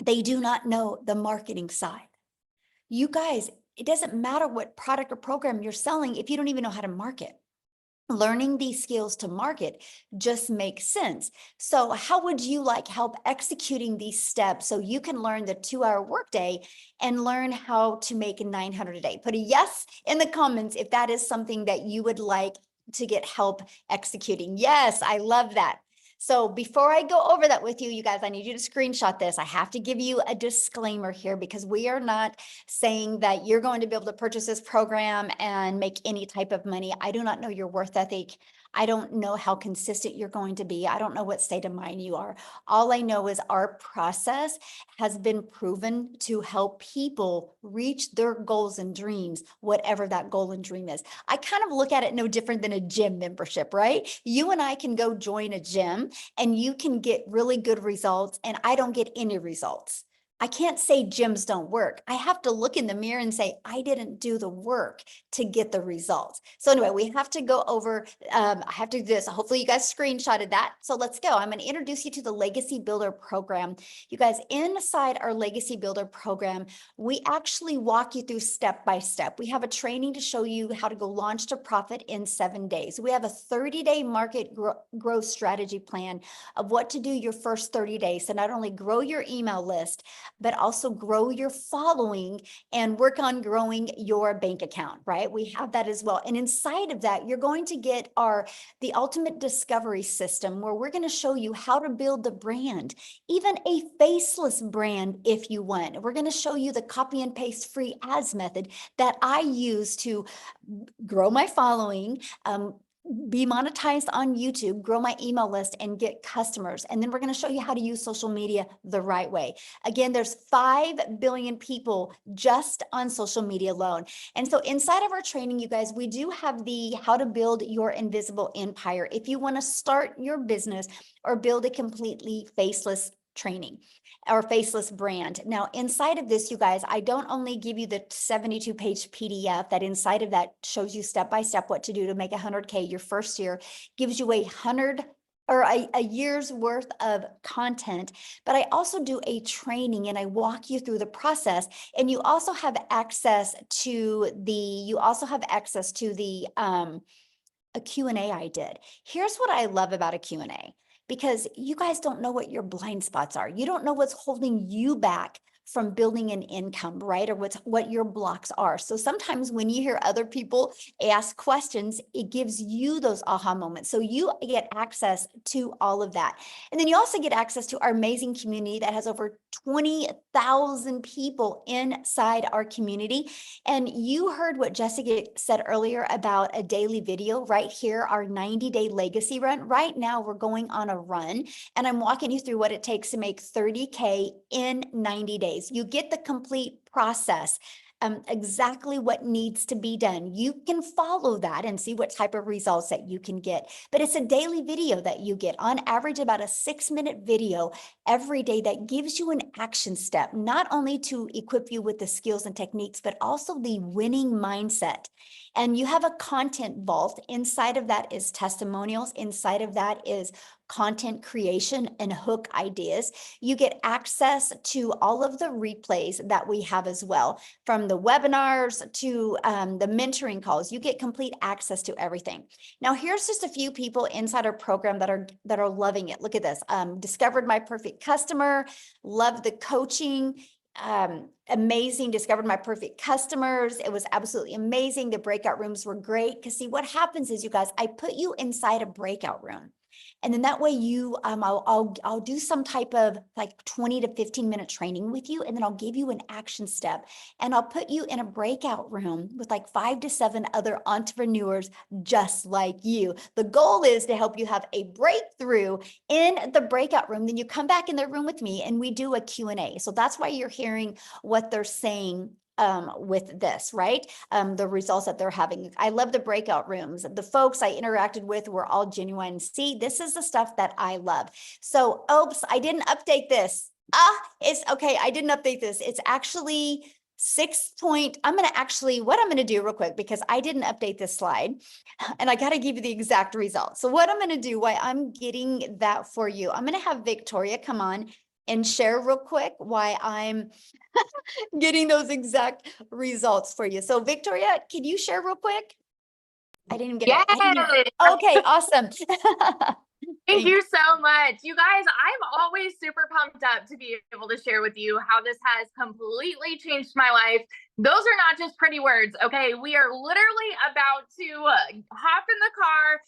They do not know the marketing side. You guys, it doesn't matter what product or program you're selling if you don't even know how to market. Learning these skills to market just makes sense. So how would you like help executing these steps so you can learn the 2-hour workday and learn how to make 900 a day? Put a yes in the comments if that is something that you would like to get help executing. Yes, I love that. So before I go over that with you, you guys, I need you to screenshot this. I have to give you a disclaimer here because we are not saying that you're going to be able to purchase this program and make any type of money. I do not know your worth ethic. I don't know how consistent you're going to be. I don't know what state of mind you are. All I know is our process has been proven to help people reach their goals and dreams, whatever that goal and dream is. I kind of look at it no different than a gym membership, right? You and I can go join a gym and you can get really good results and I don't get any results. I can't say gyms don't work. I have to look in the mirror and say, I didn't do the work to get the results. So anyway, we have to go over, I have to do this. Hopefully you guys screenshotted that. So let's go. I'm going to introduce you to the Legacy Builder program. You guys, inside our Legacy Builder program, we actually walk you through step by step. We have a training to show you how to go launch to profit in 7 days. We have a 30-day market growth strategy plan of what to do your first 30 days to not only grow your email list, but also grow your following and work on growing your bank account, right? We have that as well. And inside of that, you're going to get the ultimate discovery system where we're going to show you how to build the brand, even a faceless brand if you want. We're going to show you the copy and paste free ads method that I use to grow my following, be monetized on YouTube, grow my email list and get customers. And then we're going to show you how to use social media the right way. Again, there's 5 billion people just on social media alone. And so inside of our training, you guys, we do have the how to build your invisible empire. If you want to start your business or build a completely faceless training or faceless brand. Now, inside of this, you guys, I don't only give you the 72-page PDF that inside of that shows you step by step what to do to make 100K your first year, gives you a year's worth of content, but I also do a training and I walk you through the process. And you also have access to a Q&A I did. Here's what I love about a Q&A, because you guys don't know what your blind spots are. You don't know what's holding you back from building an income, right? Or what your blocks are. So sometimes when you hear other people ask questions, it gives you those aha moments. So you get access to all of that. And then you also get access to our amazing community that has over 20,000 people inside our community. And you heard what Jessica said earlier about a daily video right here, our 90-day legacy run. Right now we're going on a run and I'm walking you through what it takes to make 30K in 90 days. You get the complete process, exactly what needs to be done. You can follow that and see what type of results that you can get. But it's a daily video that you get, on average about a 6-minute video every day that gives you an action step, not only to equip you with the skills and techniques, but also the winning mindset. And you have a content vault. Inside of that is testimonials. Inside of that is content creation and hook ideas. You get access to all of the replays that we have as well, from the webinars to the mentoring calls. You get complete access to everything. Now, here's just a few people inside our program that are loving it. Look at this. Discovered my perfect customer, love the coaching. Amazing, discovered my perfect customers. It was absolutely amazing. The breakout rooms were great. Because see, what happens is, you guys, I put you inside a breakout room. And then that way you, I'll do some type of like 20 to 15-minute training with you. And then I'll give you an action step and I'll put you in a breakout room with like 5 to 7 other entrepreneurs just like you. The goal is to help you have a breakthrough in the breakout room. Then you come back in the room with me and we do a Q&A. So that's why you're hearing what they're saying with this, right? The results that they're having. I love the breakout rooms. The folks I interacted with were all genuine. See, this is the stuff that I love. So, oops, I didn't update this. It's okay. I didn't update this. It's actually what I'm going to do real quick, because I didn't update this slide and I got to give you the exact results. So what I'm going to do, why I'm getting that for you, I'm going to have Victoria come on. and share real quick why I'm getting those exact results for you. So Victoria, can you share real quick? I didn't get it. Yes. Okay, awesome. Thank you so much. You guys, I'm always super pumped up to be able to share with you how this has completely changed my life. Those are not just pretty words, okay? We are literally about to hop in the car,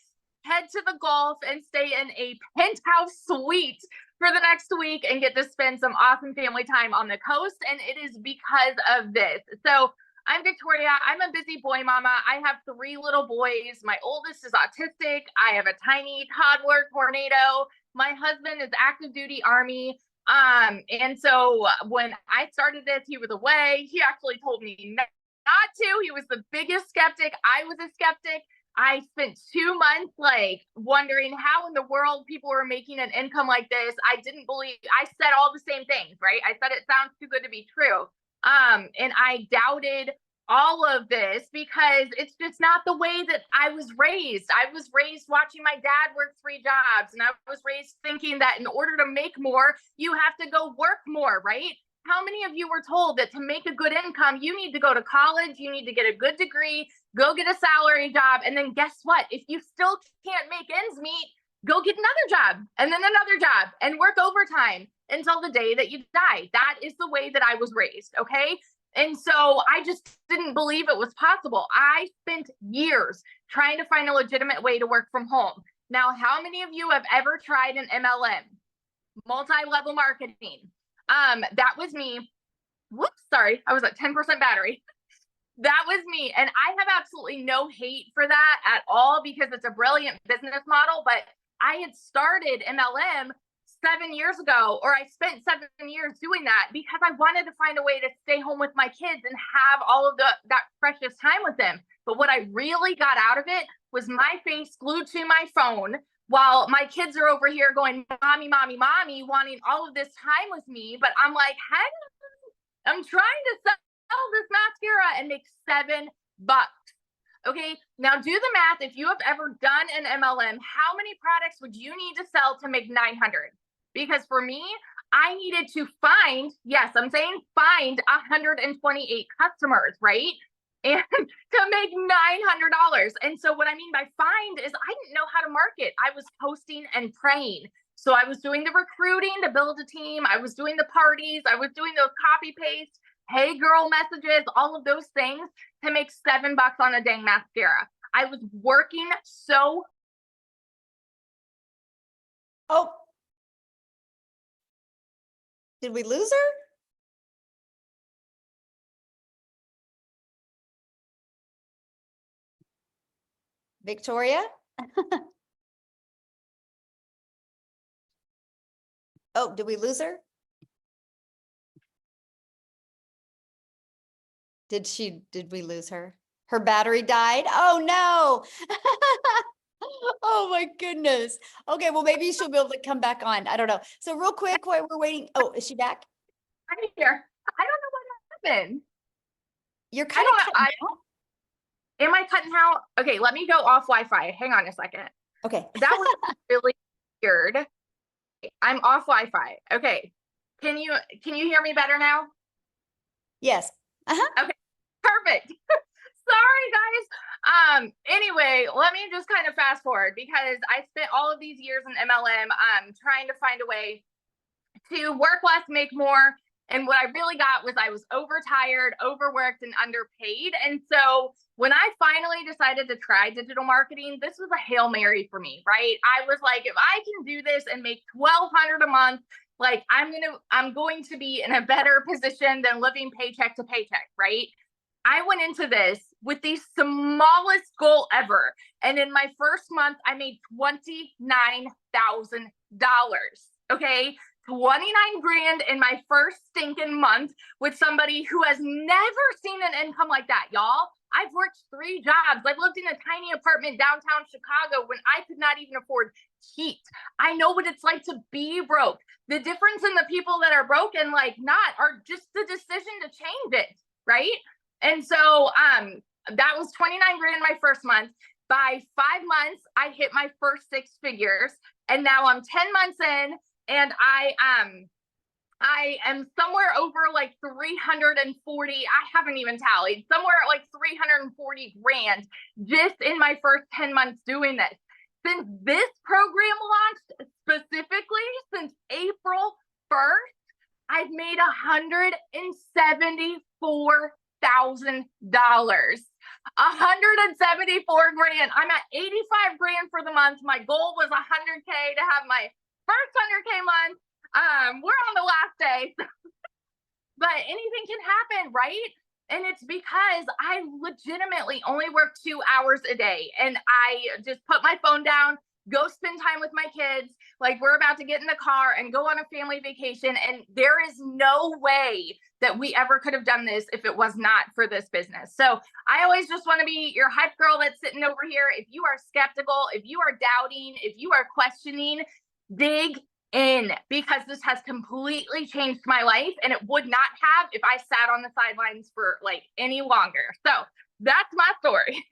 head to the Gulf, and stay in a penthouse suite for the next week and get to spend some awesome family time on the coast. And it is because of this. So I'm Victoria. I'm a busy boy mama. I have 3 little boys. My oldest is autistic. I have a tiny toddler tornado. My husband is active duty Army. And so when I started this, he was away. He actually told me not to. He was the biggest skeptic. I was a skeptic. I spent 2 months like wondering how in the world people were making an income like this. I didn't believe, I said all the same things, right? I said it sounds too good to be true. And I doubted all of this because it's just not the way that I was raised. I was raised watching my dad work 3 jobs, and I was raised thinking that in order to make more, you have to go work more, right? How many of you were told that to make a good income, you need to go to college, you need to get a good degree, go get a salary job, and then guess what? If you still can't make ends meet, go get another job and then another job and work overtime until the day that you die. That is the way that I was raised, okay? And so I just didn't believe it was possible. I spent years trying to find a legitimate way to work from home. Now, how many of you have ever tried an MLM, multi-level marketing? That was me. Whoops, sorry, I was at 10% battery. That was me. And I have absolutely no hate for that at all because it's a brilliant business model. But I had started MLM 7 years ago, or I spent 7 years doing that because I wanted to find a way to stay home with my kids and have all of that precious time with them. But what I really got out of it was my face glued to my phone while my kids are over here going, mommy, mommy, mommy, wanting all of this time with me. But I'm like, hey, I'm trying to sell this mascara and make $7. Okay, now do the math. If you have ever done an MLM, how many products would you need to sell to make 900? Because for me, I needed to find, yes, I'm saying find 128 customers, right? And to make $900. And so what I mean by find is I didn't know how to market. I was posting and praying. So I was doing the recruiting to build a team. I was doing the parties. I was doing those copy paste, hey girl messages, all of those things to make $7 on a dang mascara. I was working so. Oh, did we lose her? Victoria? Oh, did we lose her? Did we lose her? Her battery died? Oh no. Oh my goodness. Okay, well maybe she'll be able to come back on. I don't know. So real quick while we're waiting. Oh, is she back? I'm here. I don't know what happened. You're kind of cutting out. Am I cutting out? Okay, let me go off Wi-Fi. Hang on a second. Okay. That was really weird. I'm off Wi-Fi. Okay. Can you hear me better now? Yes. Okay. Perfect. Sorry, guys. Anyway, let me just kind of fast forward because I spent all of these years in MLM trying to find a way to work less, make more. And what I really got was I was overtired, overworked, and underpaid. And so when I finally decided to try digital marketing, this was a Hail Mary for me, right? I was like, if I can do this and make $1,200 a month, like I'm going to be in a better position than living paycheck to paycheck, right? I went into this with the smallest goal ever. And in my first month, I made $29,000. Okay. 29 grand in my first stinking month with somebody who has never seen an income like that, y'all. I've worked 3 jobs. I've lived in a tiny apartment downtown Chicago when I could not even afford heat. I know what it's like to be broke. The difference in the people that are broke and like not are just the decision to change it, right? And so that was 29 grand my first month. By 5 months, I hit my first 6 figures. And now I'm 10 months in and I am somewhere over like 340. I haven't even tallied, somewhere at like 340 grand just in my first 10 months doing this. Since this program launched, specifically since April 1st, I've made $174,000. 174 grand. I'm at 85 grand for the month. My goal was 100K to have my first 100K month. We're on the last day, but anything can happen, right? And it's because I legitimately only work 2 hours a day, and I just put my phone down, go spend time with my kids. Like, we're about to get in the car and go on a family vacation, and there is no way that we ever could have done this if it was not for this business. So I always just want to be your hype girl that's sitting over here. If you are skeptical, if you are doubting, if you are questioning, dig in, because this has completely changed my life, and it would not have if I sat on the sidelines for like any longer. So that's my story.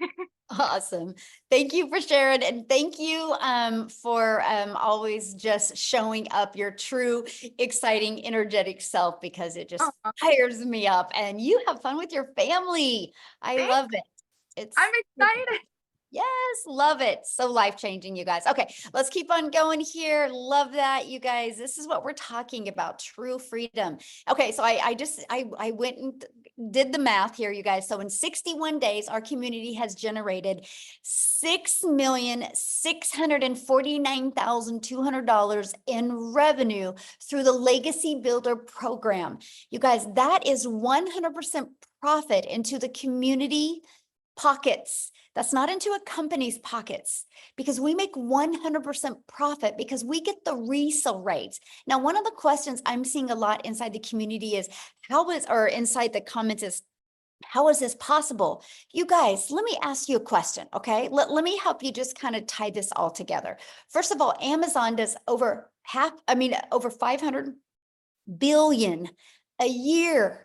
Awesome. Thank you for sharing. And thank you for always just showing up your true, exciting, energetic self, because it just fires me up, and you have fun with your family. I Thanks. love it. I'm excited. Yes, love it. So life-changing, you guys. Okay, let's keep on going here. Love that, you guys. This is what we're talking about, true freedom. Okay, so I went and did the math here, you guys. So in 61 days, our community has generated $6,649,200 in revenue through the Legacy Builder program. You guys, that is 100% profit into the community pockets. That's not into a company's pockets, because we make 100% profit because we get the resale rates. Now, one of the questions I'm seeing a lot inside the community is or inside the comments is, how is this possible? You guys, let me ask you a question, okay? Let me help you just kind of tie this all together. First of all, Amazon does over 500 billion a year.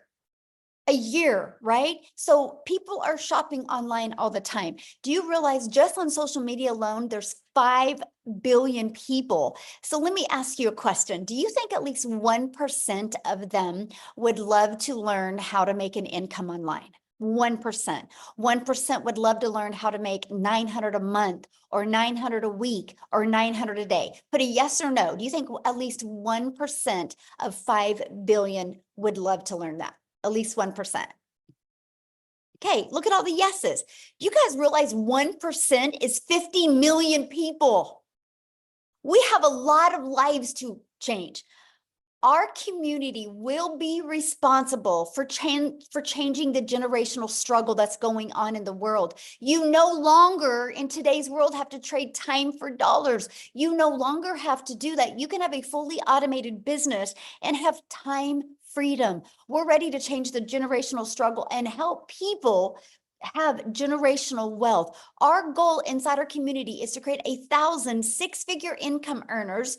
Right? So people are shopping online all the time. Do you realize just on social media alone, there's 5 billion people? So let me ask you a question. Do you think at least 1% of them would love to learn how to make an income online? 1%. 1% would love to learn how to make 900 a month, or 900 a week, or 900 a day. Put a yes or no. Do you think at least 1% of 5 billion would love to learn that? At least 1%. Okay, look at all the yeses. You guys realize 1% is 50 million people. We have a lot of lives to change. Our community will be responsible for changing the generational struggle that's going on in the world. You no longer in today's world have to trade time for dollars. You no longer have to do that. You can have a fully automated business and have time freedom. We're ready to change the generational struggle and help people have generational wealth. Our goal inside our community is to create 1,000 six-figure income earners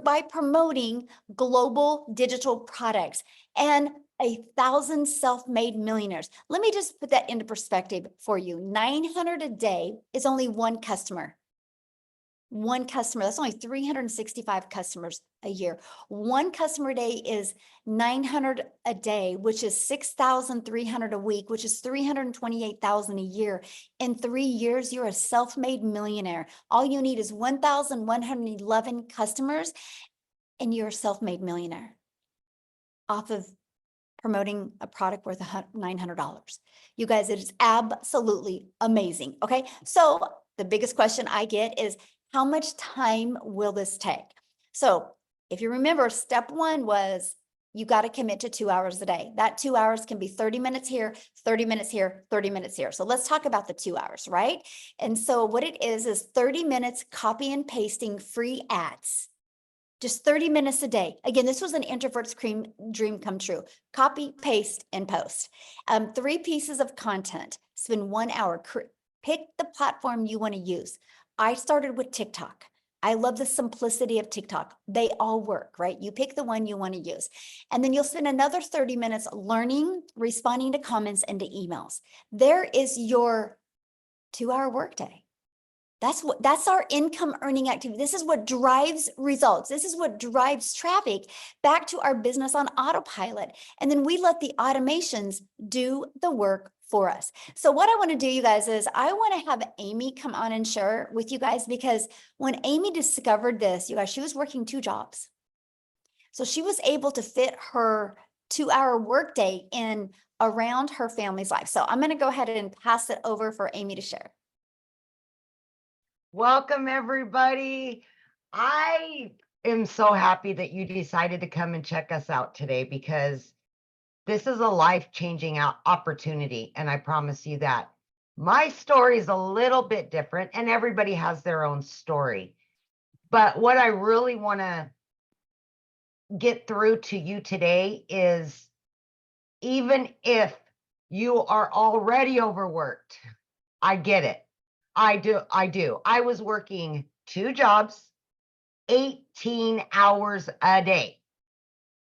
by promoting global digital products, and 1,000 self-made millionaires. Let me just put that into perspective for you. 900 a day is only one customer. One customer, that's only 365 customers a year. One customer a day is 900 a day, which is 6,300 a week, which is 328,000 a year. In 3 years, you're a self-made millionaire. All you need is 1,111 customers, and you're a self-made millionaire off of promoting a product worth $900. You guys, it is absolutely amazing. Okay, so the biggest question I get is, how much time will this take? So if you remember, step one was you got to commit to 2 hours a day. That 2 hours can be 30 minutes here, 30 minutes here, 30 minutes here. So let's talk about the 2 hours, right? And so what it is 30 minutes copy and pasting free ads. Just 30 minutes a day. Again, this was an introvert's dream come true. Copy, paste, and post. 3 pieces of content. Spend 1 hour. Pick the platform you want to use. I started with TikTok. I love the simplicity of TikTok. They all work, right? You pick the one you want to use. And then you'll spend another 30 minutes learning, responding to comments and to emails. There is your 2-hour workday. That's our income earning activity. This is what drives results. This is what drives traffic back to our business on autopilot. And then we let the automations do the work for us. So what I want to do, you guys, is I want to have Amy come on and share with you guys, because when Amy discovered this, you guys, she was working 2 jobs. So she was able to fit her 2-hour workday in around her family's life. So I'm going to go ahead and pass it over for Amy to share. Welcome, everybody. I am so happy that you decided to come and check us out today, because this is a life-changing opportunity, and I promise you that. My story is a little bit different, and everybody has their own story. But what I really want to get through to you today is, even if you are already overworked, I get it. I do. I was working 2 jobs, 18 hours a day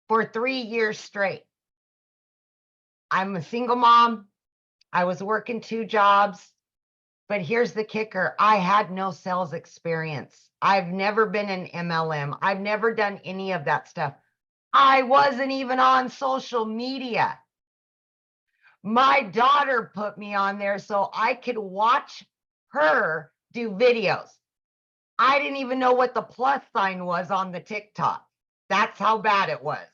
for 3 years straight. I'm a single mom. I was working 2 jobs, but here's the kicker. I had no sales experience. I've never been an MLM. I've never done any of that stuff. I wasn't even on social media. My daughter put me on there so I could watch her do videos. I didn't even know what the plus sign was on the TikTok. That's how bad it was.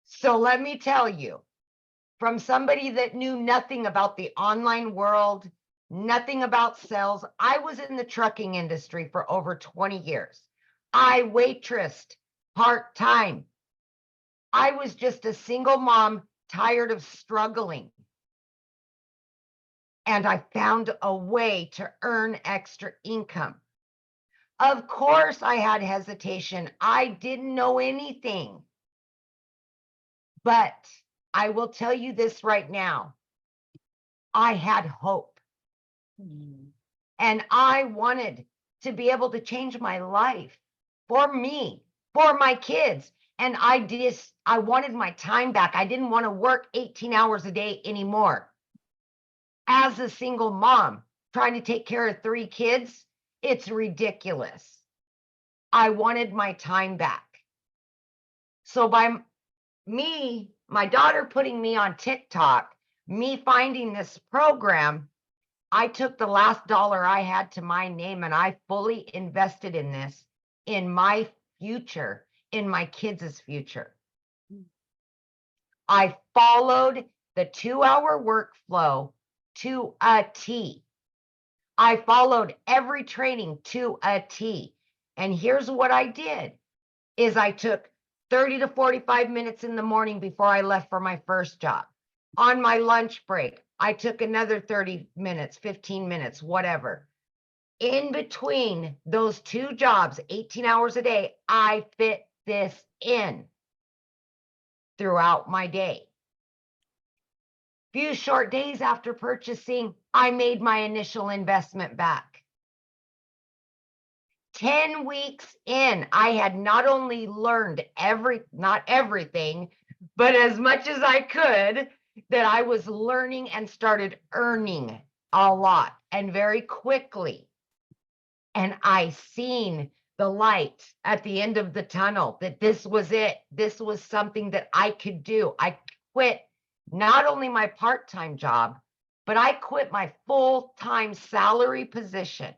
So let me tell you, from somebody that knew nothing about the online world, nothing about sales, I was in the trucking industry for over 20 years. I waitressed part-time. I was just a single mom, tired of struggling. And I found a way to earn extra income. Of course, I had hesitation. I didn't know anything. But I will tell you this right now. I had hope. And I wanted to be able to change my life for me, for my kids. And I wanted my time back. I didn't want to work 18 hours a day anymore. As a single mom, trying to take care of 3 kids, it's ridiculous. I wanted my time back. So by me, my daughter putting me on TikTok, me finding this program, I took the last dollar I had to my name and I fully invested in this, in my future, in my kids' future. I followed the 2-hour workflow to a T. I followed every training to a T. And here's what I did, is I took 30 to 45 minutes in the morning before I left for my first job. On my lunch break, I took another 30 minutes, 15 minutes, whatever. In between those 2 jobs, 18 hours a day, I fit this in throughout my day. Few short days after purchasing, I made my initial investment back. 10 weeks in, I had not only learned not everything, but as much as I could, that I was learning and started earning a lot and very quickly. And I seen the light at the end of the tunnel, that this was it. This was something that I could do. I quit not only my part-time job, but I quit my full-time salary position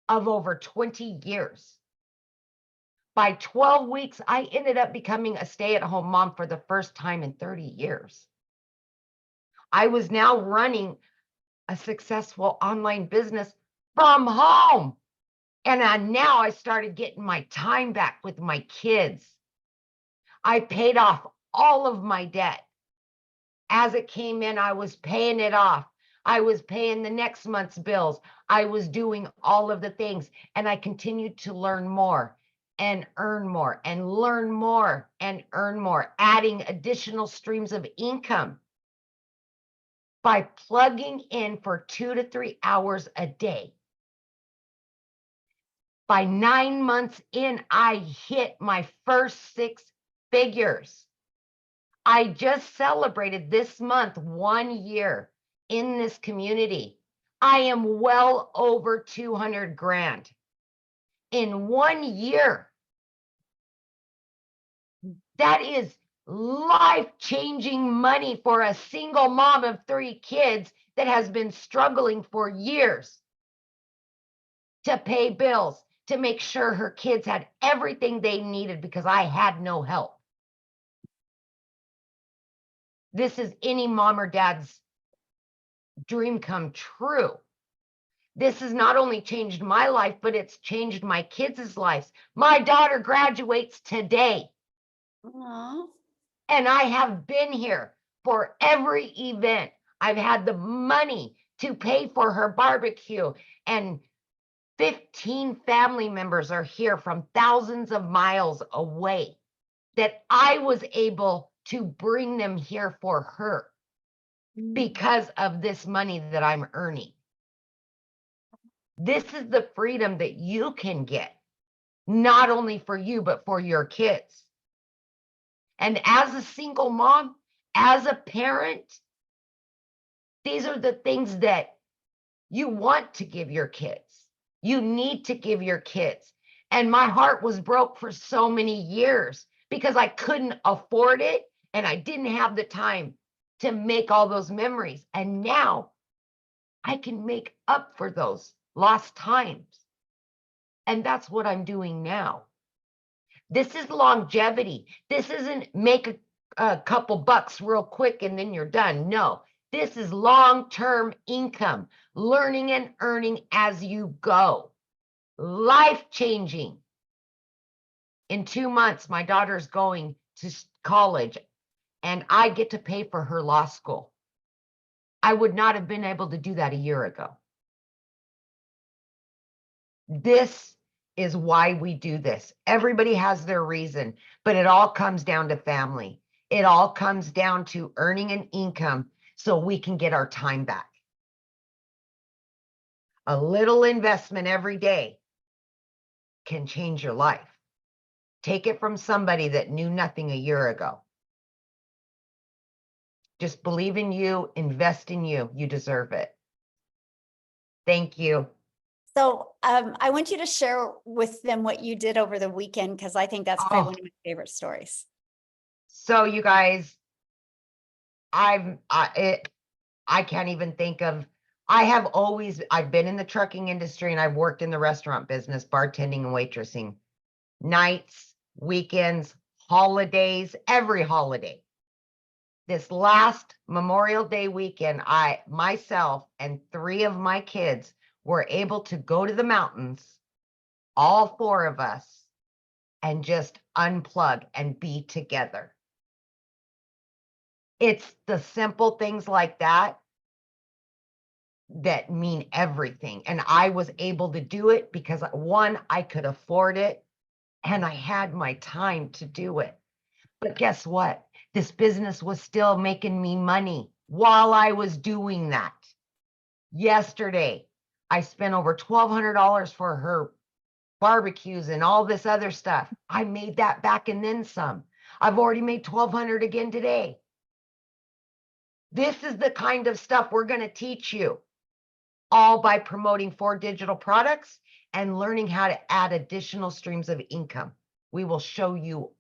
of over 20 years. By 12 weeks, I ended up becoming a stay-at-home mom for the first time in 30 years. I was now running a successful online business from home. And now I started getting my time back with my kids. I paid off all of my debt. As it came in, I was paying it off. I was paying the next month's bills. I was doing all of the things, and I continued to learn more and earn more and learn more and earn more, adding additional streams of income by plugging in for 2 to 3 hours a day. By 9 months in, I hit my first 6 figures. I just celebrated this month 1 year in this community. I am well over 200 grand in 1 year. That is life-changing money for a single mom of 3 kids that has been struggling for years to pay bills, to make sure her kids had everything they needed because I had no help. This is any mom or dad's dream come true. This has not only changed my life, but it's changed my kids' lives. My daughter graduates today. Aw. And I have been here for every event. I've had the money to pay for her barbecue, and 15 family members are here from thousands of miles away that I was able to bring them here for her because of this money that I'm earning. This is the freedom that you can get, not only for you, but for your kids. And as a single mom, as a parent, these are the things that you want to give your kids. You need to give your kids. And my heart was broke for so many years because I couldn't afford it and I didn't have the time to make all those memories. And now I can make up for those lost times. And that's what I'm doing now. This is longevity. This isn't make a couple bucks real quick and then you're done. No, this is long-term income, learning and earning as you go. Life-changing. In 2 months, my daughter's going to college and I get to pay for her law school. I would not have been able to do that a year ago. This is why we do this. Everybody has their reason, but it all comes down to family. It all comes down to earning an income so we can get our time back. A little investment every day can change your life. Take it from somebody that knew nothing a year ago. Just believe in you, invest in you. You deserve it. Thank you. So I want you to share with them what you did over the weekend, because I think that's probably Oh. one of my favorite stories. So you guys, I can't even think of, I've been in the trucking industry and I've worked in the restaurant business, bartending and waitressing, nights, weekends, holidays, every holiday. This last Memorial Day weekend, myself and 3 of my kids were able to go to the mountains, all 4 of us, and just unplug and be together. It's the simple things like that that mean everything. And I was able to do it because 1, I could afford it and I had my time to do it. But guess what? This business was still making me money while I was doing that. Yesterday, I spent over $1,200 for her barbecues and all this other stuff. I made that back and then some. I've already made $1,200 again today. This is the kind of stuff we're going to teach you, all by promoting 4 digital products and learning how to add additional streams of income. We will show you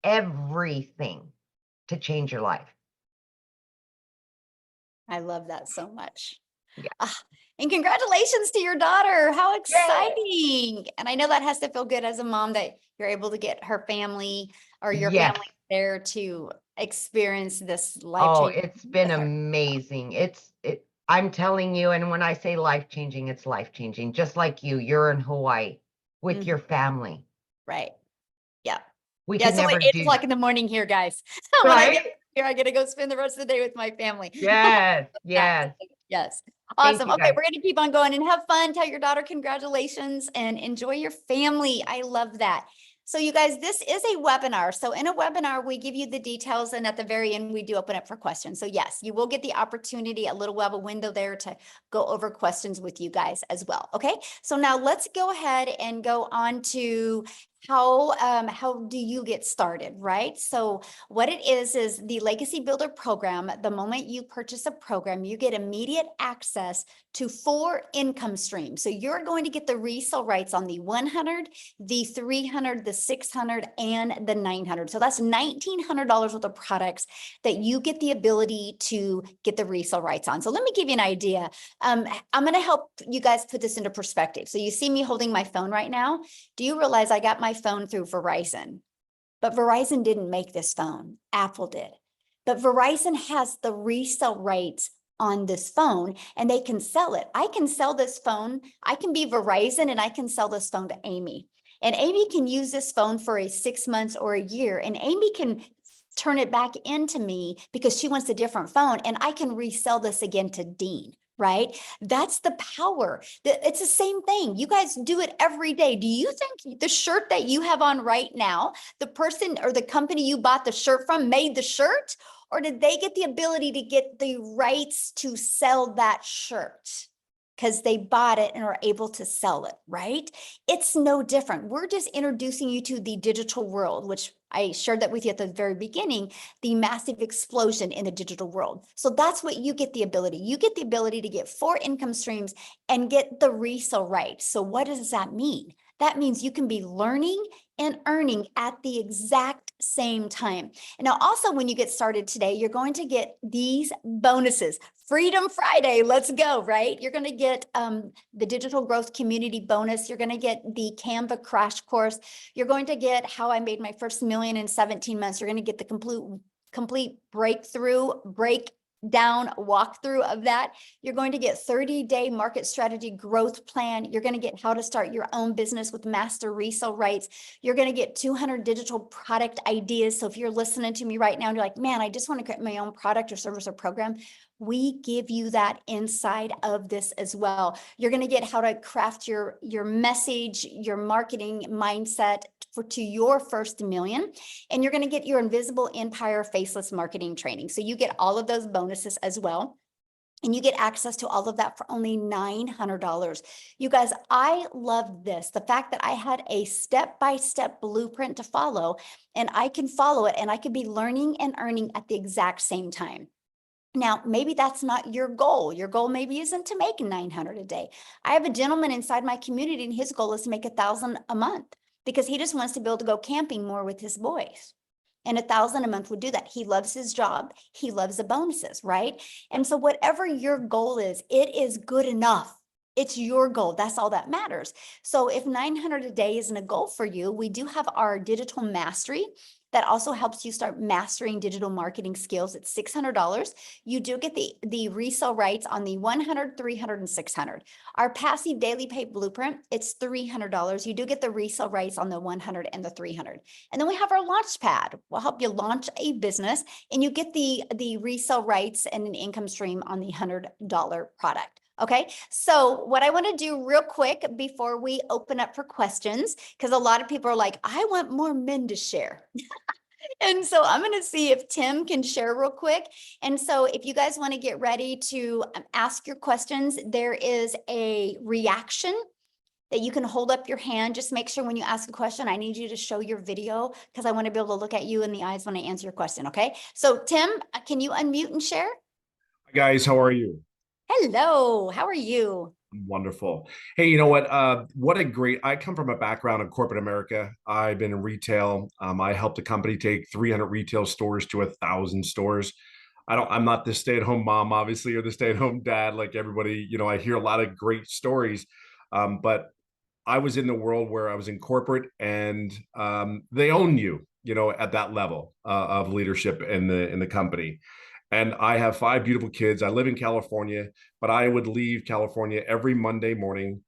everything to change your life. I love that so much. Yeah. And congratulations to your daughter. How exciting. And I know that has to feel good as a mom that you're able to get her family or your Yes. family there to experience this Oh, life-changing. it's been with her. amazing. I'm telling you, and when I say life-changing, it's life-changing. Just like you're in Hawaii with Mhm. your family. Right. Yeah. We Yeah. can So never at 8 do o'clock that. in the morning here, guys. When I get Right? here, I get to go spend the rest of the day with my family. Yes, yes. Yes. Thank Awesome. you, Okay, guys. we're going to keep on going and have fun. Tell your daughter congratulations and enjoy your family. I love that. So you guys, this is a webinar. So in a webinar, we give you the details, and at the very end, we do open up for questions. So yes, you will get the opportunity, a little while, a window there to go over questions with you guys as well. Okay, so now let's go ahead and go on to how do you get started, right? So what it is the Legacy Builder program. The moment you purchase a program, you get immediate access to 4 income streams. So you're going to get the resale rights on the 100, the 300, the 600, and the 900. So that's $1,900 worth of products that you get the ability to get the resale rights on. So let me give you an idea. I'm going to help you guys put this into perspective. So you see me holding my phone right now. Do you realize I got my phone through Verizon? But Verizon didn't make this phone. Apple did. But Verizon has the resale rights on this phone and they can sell it. I can sell this phone. I can be Verizon and I can sell this phone to Amy. And Amy can use this phone for a 6 months or a year. And Amy can turn it back into me because she wants a different phone. And I can resell this again to Dean. Right? That's the power. It's the same thing. You guys do it every day. Do you think the shirt that you have on right now, the person or the company you bought the shirt from made the shirt? Or did they get the ability to get the rights to sell that shirt? Because they bought it and are able to sell it, right? It's no different. We're just introducing you to the digital world, which I shared that with you at the very beginning, the massive explosion in the digital world. So that's what you get the ability. You get the ability to get 4 income streams and get the resale rights. So what does that mean? That means you can be learning and earning at the exact same time. And now also when you get started today, you're going to get these bonuses. Freedom Friday, let's go, right? You're going to get the digital growth community bonus. You're going to get the Canva crash course. You're going to get how I made my first million in 17 months. You're going to get the complete breakdown walkthrough of that. You're going to get 30-day market strategy growth plan. You're going to get how to start your own business with master resale rights. You're going to get 200 digital product ideas. So if you're listening to me right now and you're like, man, I just want to create my own product or service or program, we give you that inside of this as well. You're going to get how to craft your message, your marketing mindset to your first million. And you're going to get your invisible empire faceless marketing training. So you get all of those bonuses as well. And you get access to all of that for only $900. You guys, I love this. The fact that I had a step-by-step blueprint to follow, and I can follow it, and I could be learning and earning at the exact same time. Now, maybe that's not your goal. Your goal maybe isn't to make 900 a day. I have a gentleman inside my community and his goal is to make 1,000 a month because he just wants to be able to go camping more with his boys. And 1,000 a month would do that. He loves his job. He loves the bonuses, right? And so whatever your goal is, it is good enough. It's your goal. That's all that matters. So if 900 a day isn't a goal for you, we do have our digital mastery that also helps you start mastering digital marketing skills. It's $600. You do get the resale rights on the 100, 300, and 600. Our passive daily pay blueprint, it's $300. You do get the resale rights on the 100 and the 300. And then we have our launch pad. We'll help you launch a business and you get the resale rights and an income stream on the $100 product. Okay, so what I want to do real quick before we open up for questions, because a lot of people are like, I want more men to share. And so I'm going to see if Tim can share real quick. And so if you guys want to get ready to ask your questions, there is a reaction that you can hold up your hand. Just make sure when you ask a question, I need you to show your video because I want to be able to look at you in the eyes when I answer your question. Okay, so Tim, can you unmute and share? Hi guys, how are you? Hello, how are you? Wonderful. Hey, you know what a great, I come from a background in corporate America. I've been in retail. I helped a company take 300 retail stores to 1,000 stores. I'm not the stay-at-home mom, obviously, or the stay-at-home dad, like everybody, I hear a lot of great stories. But I was in the world where I was in corporate and they own you, at that level of leadership in the company. And I have 5 beautiful kids. I live in California, but I would leave California every Monday morning,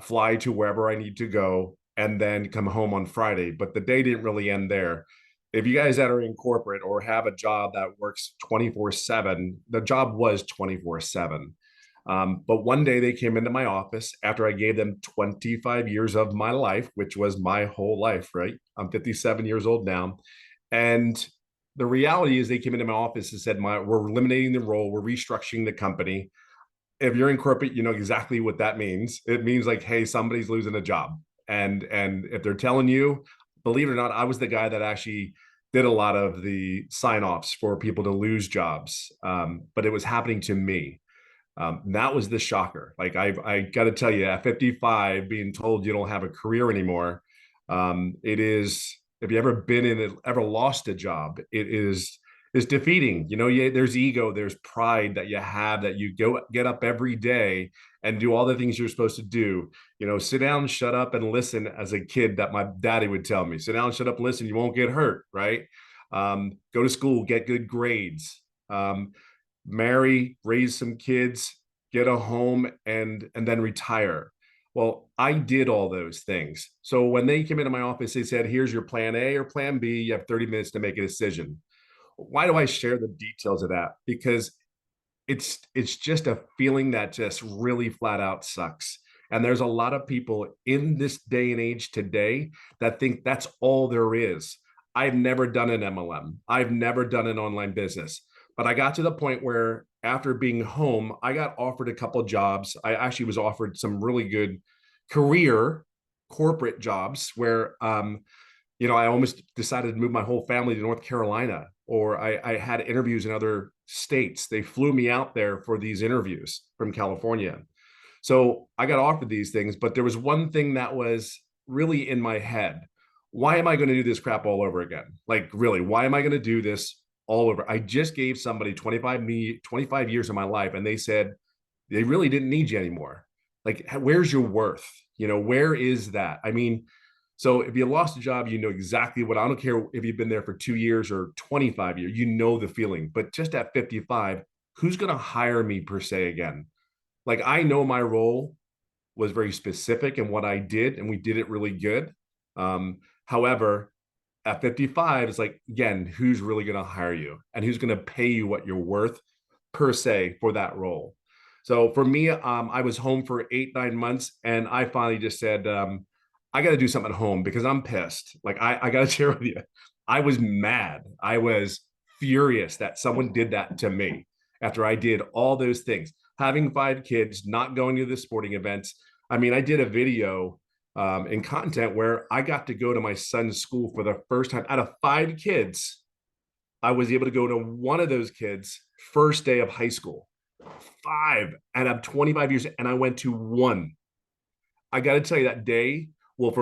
fly to wherever I need to go, and then come home on Friday. But the day didn't really end there. If you guys that are in corporate or have a job that works 24/7, the job was 24/7. But one day they came into my office after I gave them 25 years of my life, which was my whole life, right? I'm 57 years old now. And the reality is they came into my office and said, we're eliminating the role, we're restructuring the company. If you're in corporate, you know exactly what that means. It means like, hey, somebody's losing a job. And if they're telling you, believe it or not, I was the guy that actually did a lot of the sign-offs for people to lose jobs. But it was happening to me. That was the shocker. Like I got to tell you, at 55, being told you don't have a career anymore, it is. If you ever been in it, ever lost a job, it's defeating. You know, there's ego, there's pride that you have, that you get up every day and do all the things you're supposed to do. You know, sit down, shut up, and listen. As a kid, that my daddy would tell me, sit down, shut up, listen. You won't get hurt, right? Go to school, get good grades. Marry, raise some kids, get a home, and then retire. Well, I did all those things. So when they came into my office, they said, here's your plan A or plan B. You have 30 minutes to make a decision. Why do I share the details of that? Because it's just a feeling that just really flat out sucks. And there's a lot of people in this day and age today that think that's all there is. I've never done an MLM. I've never done an online business. But I got to the point where after being home, I got offered a couple of jobs. I actually was offered some really good career corporate jobs where you know, I almost decided to move my whole family to North Carolina, or I had interviews in other states. They flew me out there for these interviews from California. So I got offered these things, but there was one thing that was really in my head. Why am I going to do this crap all over again? Like, really, why am I going to do this all over? I just gave somebody 25 years of my life, and they said they really didn't need you anymore. Like, where's your worth? You know, where is that? I mean, so if you lost a job, you know exactly what, I don't care if you've been there for 2 years or 25 years, you know the feeling. But just at 55, who's going to hire me per se again? Like, I know my role was very specific in what I did, and we did it really good. However, at 55, it's like, again, who's really going to hire you and who's going to pay you what you're worth per se for that role? So for me, I was home for 8-9 months, and I finally just said, I got to do something at home because I'm pissed. Like, I got to share with you, I was mad. I was furious that someone did that to me after I did all those things. Having 5 kids, not going to the sporting events. I mean, I did a video in content where I got to go to my son's school for the first time. Out of 5 kids, I was able to go to one of those kids' first day of high school. 5, and I'm 25 years, and I went to one. I got to tell you, that day, well,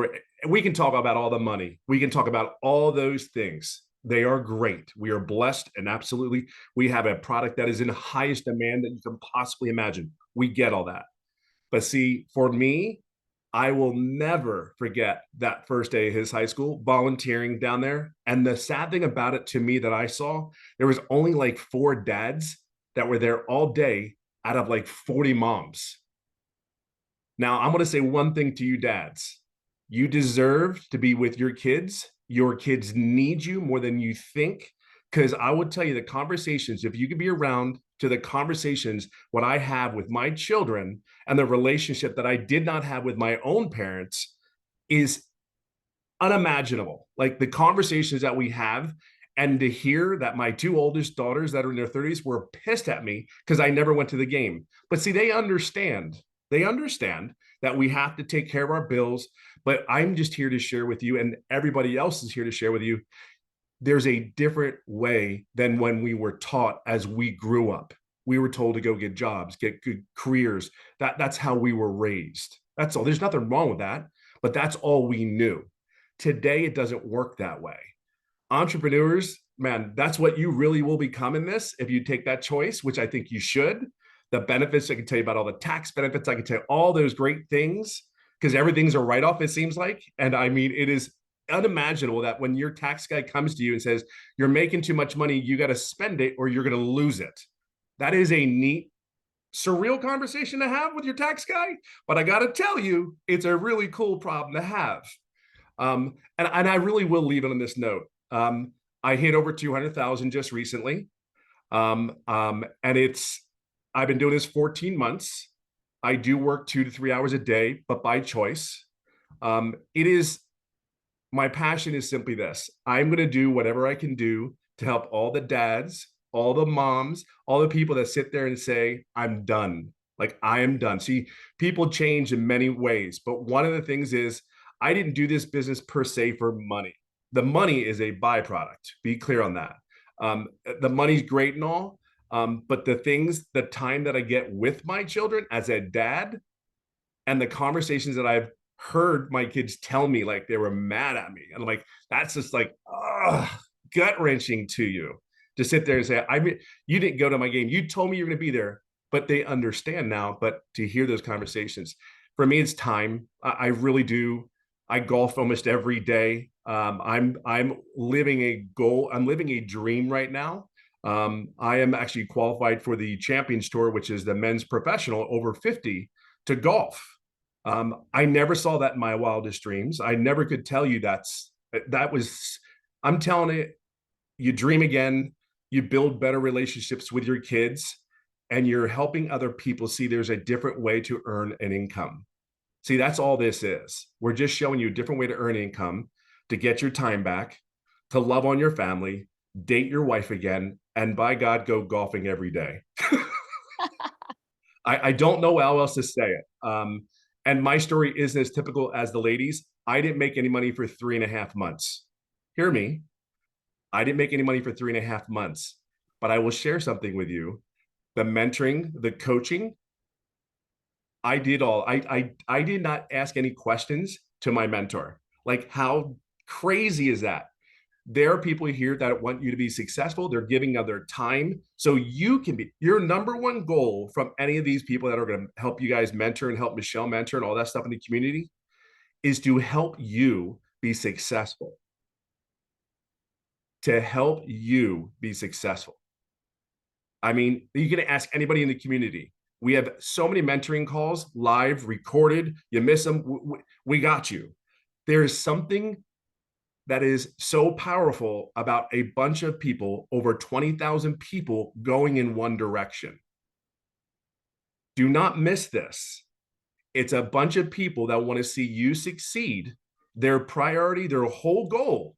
we can talk about all the money. We can talk about all those things. They are great. We are blessed, and absolutely, we have a product that is in highest demand that you can possibly imagine. We get all that. But see, for me, I will never forget that first day of his high school, volunteering down there. And the sad thing about it to me that I saw, there was only like 4 dads that were there all day out of like 40 moms. Now, I'm going to say one thing to you dads. You deserve to be with your kids. Your kids need you more than you think. Because I would tell you, the conversations, if you could be around to the conversations, what I have with my children and the relationship that I did not have with my own parents is unimaginable. Like, the conversations that we have, and to hear that my 2 oldest daughters that are in their 30s were pissed at me because I never went to the game. But see, they understand that we have to take care of our bills. But I'm just here to share with you, and everybody else is here to share with you, there's a different way than when we were taught as we grew up. We were told to go get jobs, get good careers. That's how we were raised. That's all. There's nothing wrong with that, but that's all we knew. Today, it doesn't work that way. Entrepreneurs, man, that's what you really will become in this if you take that choice, which I think you should. The benefits, I can tell you about all the tax benefits. I can tell you all those great things because everything's a write-off, it seems like. And I mean, it is unimaginable that when your tax guy comes to you and says, you're making too much money, you got to spend it or you're going to lose it. That is a neat, surreal conversation to have with your tax guy. But I got to tell you, it's a really cool problem to have. And I really will leave it on this note. I hit over 200,000 just recently. And I've been doing this 14 months. I do work 2 to 3 hours a day, but by choice. My passion is simply this. I'm going to do whatever I can do to help all the dads, all the moms, all the people that sit there and say, I'm done. Like, I am done. See, people change in many ways, but one of the things is I didn't do this business per se for money. The money is a byproduct. Be clear on that. The money's great and all, but the time that I get with my children as a dad, and the conversations that I've heard my kids tell me, like they were mad at me, and I'm like, that's just like gut wrenching to you to sit there and say, I mean, you didn't go to my game. You told me you're going to be there, but they understand now. But to hear those conversations, for me, it's time. I really do. I golf almost every day. I'm living a goal. I'm living a dream right now. I am actually qualified for the Champions Tour, which is the men's professional over 50 to golf. I never saw that in my wildest dreams. I never could tell you I'm telling it, you dream again, you build better relationships with your kids, and you're helping other people see there's a different way to earn an income. See, that's all this is. We're just showing you a different way to earn income, to get your time back, to love on your family, date your wife again, and by God, go golfing every day. I don't know how else to say it. And my story isn't as typical as the ladies. I didn't make any money for 3.5 months. Hear me. I didn't make any money for 3.5 months, but I will share something with you. The mentoring, the coaching, I did all. I did not ask any questions to my mentor. Like, how crazy is that? There are people here that want you to be successful. They're giving of their time so you can be. Your number one goal from any of these people that are going to help you guys mentor and help Michelle mentor and all that stuff in the community is to help you be successful. To help you be successful. I mean, you can ask anybody in the community. We have so many mentoring calls, live, recorded. You miss them, we got you. There is something that is so powerful about a bunch of people, over 20,000 people going in one direction. Do not miss this. It's a bunch of people that want to see you succeed. Their priority, their whole goal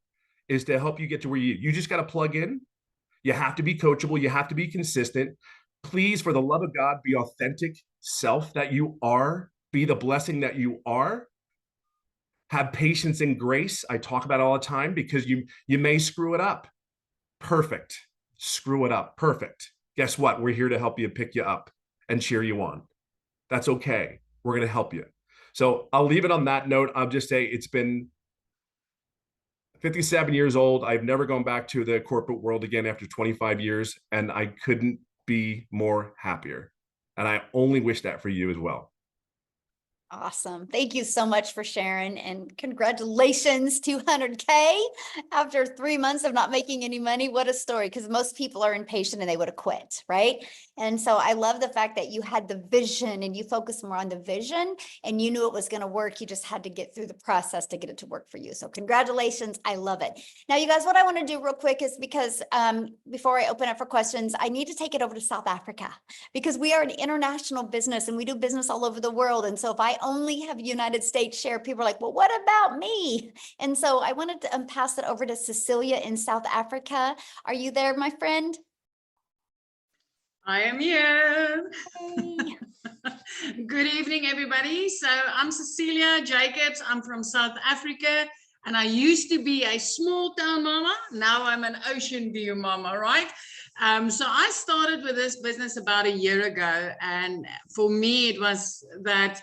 is to help you get to where you just got to plug in. You have to be coachable. You have to be consistent. Please, for the love of God, be authentic self that you are. Be the blessing that you are. Have patience and grace. I talk about it all the time because you may screw it up. Perfect. Screw it up. Perfect. Guess what? We're here to help you, pick you up, and cheer you on. That's okay. We're going to help you. So I'll leave it on that note. I'll just say it's been 57 years old. I've never gone back to the corporate world again after 25 years, and I couldn't be more happier. And I only wish that for you as well. Awesome. Thank you so much for sharing, and congratulations, 200K after 3 months of not making any money. What a story, because most people are impatient and they would have quit, right? And so I love the fact that you had the vision and you focused more on the vision and you knew it was going to work. You just had to get through the process to get it to work for you. So congratulations. I love it. Now, you guys, what I want to do real quick is because before I open up for questions, I need to take it over to South Africa because we are an international business and we do business all over the world. And so if I only have United States share, people are like, well, what about me? And so I wanted to pass it over to Cecilia in South Africa. Are you there, my friend? I am here. Hey. Good evening, everybody. So I'm Cecilia Jacobs. I'm from South Africa, and I used to be a small town mama. Now I'm an ocean view mama, right? So I started with this business about a year ago, and for me, it was that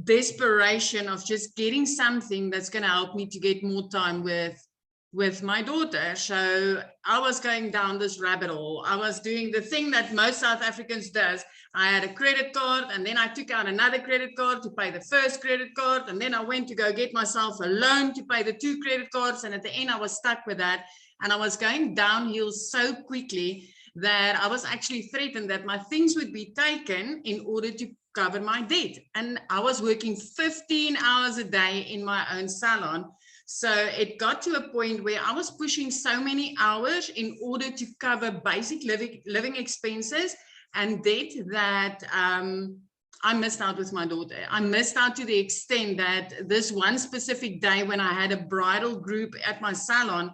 desperation of just getting something that's going to help me to get more time with my daughter. So I was going down this rabbit hole. I was doing the thing that most South Africans does. I had a credit card, and then I took out another credit card to pay the first credit card, and then I went to go get myself a loan to pay the 2 credit cards, and at the end I was stuck with that, and I was going downhill so quickly that I was actually threatened that my things would be taken in order to cover my debt. And I was working 15 hours a day in my own salon. So it got to a point where I was pushing so many hours in order to cover basic living expenses and debt that I missed out with my daughter. I missed out to the extent that this one specific day when I had a bridal group at my salon,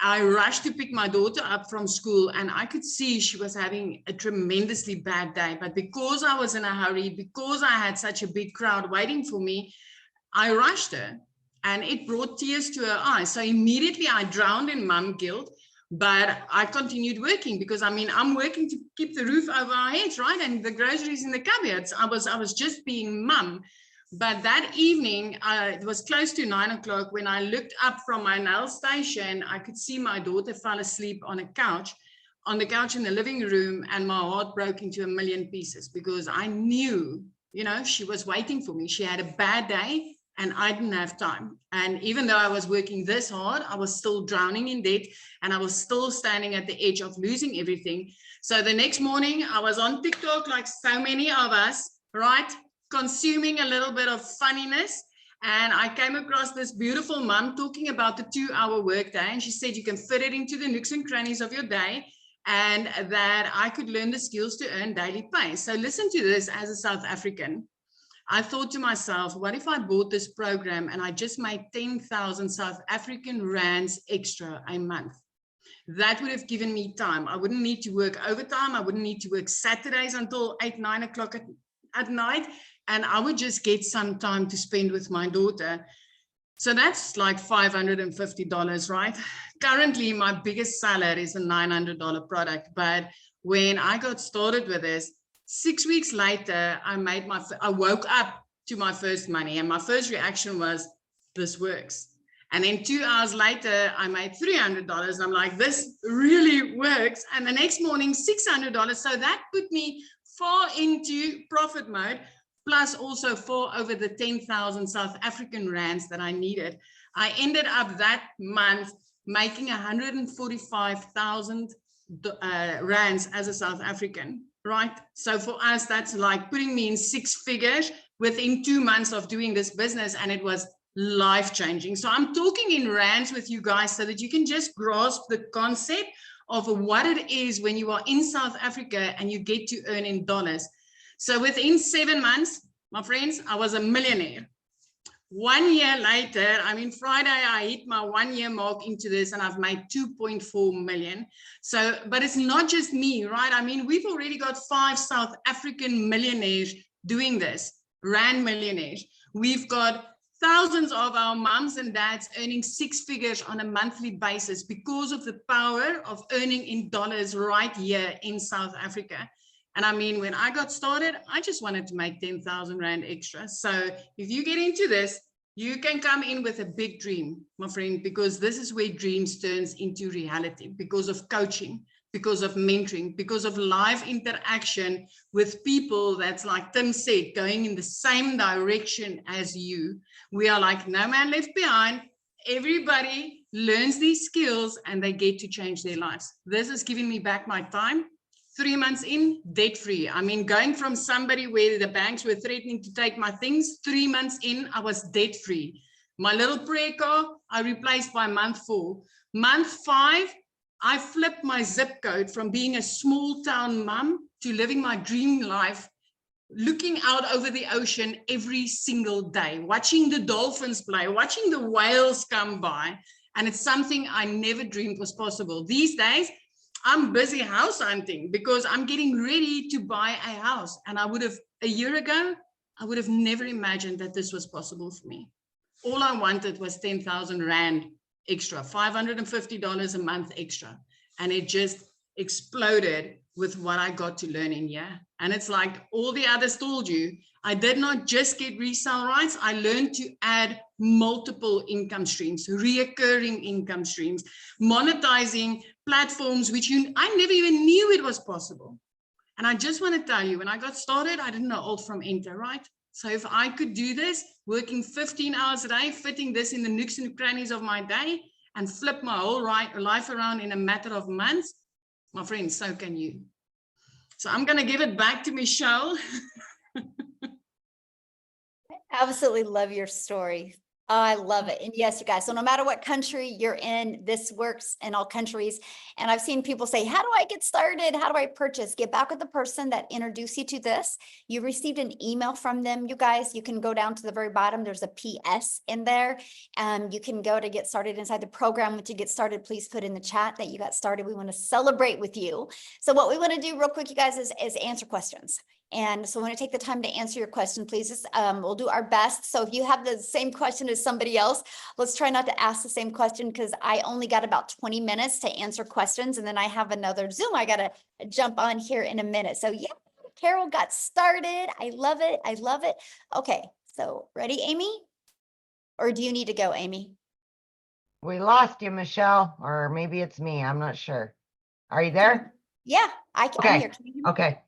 I rushed to pick my daughter up from school, and I could see she was having a tremendously bad day. But because I was in a hurry, because I had such a big crowd waiting for me, I rushed her. and it brought tears to her eyes. So immediately I drowned in mom guilt, but I continued working because I mean, I'm working to keep the roof over our heads, right? And the groceries in the cupboards. I was just being mum. But that evening, it was close to 9 o'clock when I looked up from my nail station. I could see my daughter fall asleep on the couch in the living room, and my heart broke into a million pieces because I knew, you know, she was waiting for me. She had a bad day and I didn't have time. And even though I was working this hard, I was still drowning in debt and I was still standing at the edge of losing everything. So the next morning I was on TikTok like so many of us, right? Consuming a little bit of funniness. And I came across this beautiful mom talking about the 2-hour workday. And she said, you can fit it into the nooks and crannies of your day, and that I could learn the skills to earn daily pay. So listen to this. As a South African, I thought to myself, what if I bought this program and I just made 10,000 South African rands extra a month? That would have given me time. I wouldn't need to work overtime. I wouldn't need to work Saturdays until 8, 9 o'clock at night. And I would just get some time to spend with my daughter. So that's like $550, right? Currently, my biggest seller is a $900 product. But when I got started with this, 6 weeks later, I woke up to my first money. And my first reaction was, this works. And then 2 hours later, I made $300. And I'm like, this really works. And the next morning, $600. So that put me far into profit mode, plus also for over the 10,000 South African rands that I needed. I ended up that month making 145,000 rands as a South African, right? So for us, that's like putting me in 6 figures within 2 months of doing this business, and it was life-changing. So I'm talking in rands with you guys so that you can just grasp the concept of what it is when you are in South Africa and you get to earn in dollars. So within 7 months, my friends, I was a millionaire. 1 year later, I mean, Friday, I hit my 1 year mark into this and I've made 2.4 million. So, but it's not just me, right? I mean, we've already got 5 South African millionaires doing this, rand millionaires. We've got thousands of our moms and dads earning 6 figures on a monthly basis because of the power of earning in dollars right here in South Africa. And I mean, when I got started, I just wanted to make 10,000 Rand extra. So if you get into this, you can come in with a big dream, my friend, because this is where dreams turns into reality, because of coaching, because of mentoring, because of live interaction with people that's, like Tim said, going in the same direction as you. We are like no man left behind. Everybody learns these skills and they get to change their lives. This is giving me back my time. 3 months in, debt free. I mean, going from somebody where the banks were threatening to take my things, 3 months in, I was debt free. My little prayer car, I replaced by month 4. Month 5, I flipped my zip code from being a small town mom to living my dream life, looking out over the ocean every single day, watching the dolphins play, watching the whales come by. And it's something I never dreamed was possible. These days, I'm busy house hunting because I'm getting ready to buy a house. And a year ago, I would have never imagined that this was possible for me. All I wanted was 10,000 Rand extra, $550 a month extra. And it just exploded with what I got to learn in here. And it's like all the others told you, I did not just get resale rights. I learned to add multiple income streams, reoccurring income streams, monetizing platforms, which I never even knew it was possible. And I just want to tell you, when I got started, I didn't know alt from enter, right? So if I could do this, working 15 hours a day, fitting this in the nooks and crannies of my day, and flip my whole life around in a matter of months, my friends, so can you. So I'm going to give it back to Michelle. Absolutely love your story. I love it. And yes, you guys, so no matter what country you're in, this works in all countries. And I've seen people say, how do I get started? How do I purchase? Get back with the person that introduced you to this. You received an email from them. You guys, you can go down to the very bottom. There's a PS in there. You can go to get started inside the program. To get started, please put in the chat that you got started. We want to celebrate with you. So what we want to do real quick, you guys, is answer questions. And so we want to take the time to answer your question, please. Just, we'll do our best. So if you have the same question as somebody else, let's try not to ask the same question, because I only got about 20 minutes to answer questions. And then I have another Zoom I got to jump on here in a minute. So yeah, Carol got started. I love it. I love it. Okay, so ready, Amy? Or do you need to go, Amy? We lost you, Michelle, or maybe it's me. I'm not sure. Are you there? Yeah, I'm Okay. here. Can you hear me? Okay.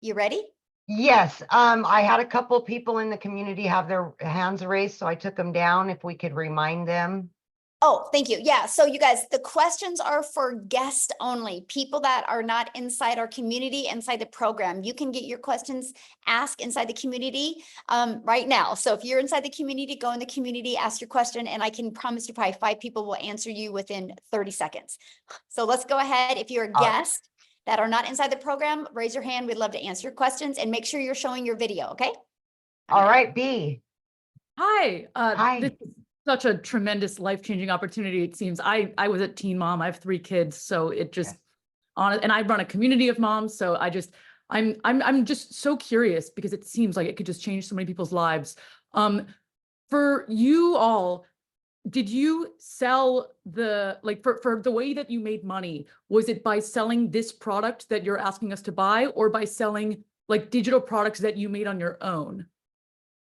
You ready? Yes, I had a couple people in the community have their hands raised, so I took them down. If we could remind them. Oh, thank you. Yeah. So you guys, the questions are for guests only, people that are not inside our community, inside the program. You can get your questions asked inside the community right now. So if you're inside the community, go in the community, ask your question, and I can promise you probably 5 people will answer you within 30 seconds. So let's go ahead. If you're a guest that are not inside the program, raise your hand. We'd love to answer your questions, and make sure you're showing your video. Okay. All right, B. Hi. Hi. This is such a tremendous life-changing opportunity. It seems I was a teen mom. I have 3 kids, so it just and I run a community of moms. So I'm just so curious, because it seems like it could just change so many people's lives. For you all, did you sell the, like, for the way that you made money, was it by selling this product that you're asking us to buy, or by selling like digital products that you made on your own?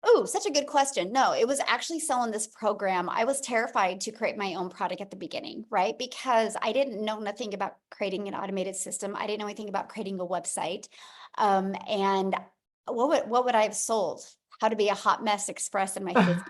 Oh, such a good question. No, it was actually selling this program. I was terrified to create my own product at the beginning, right? Because I didn't know nothing about creating an automated system. I didn't know anything about creating a website. And what would I have sold? How to be a hot mess express in my 50s,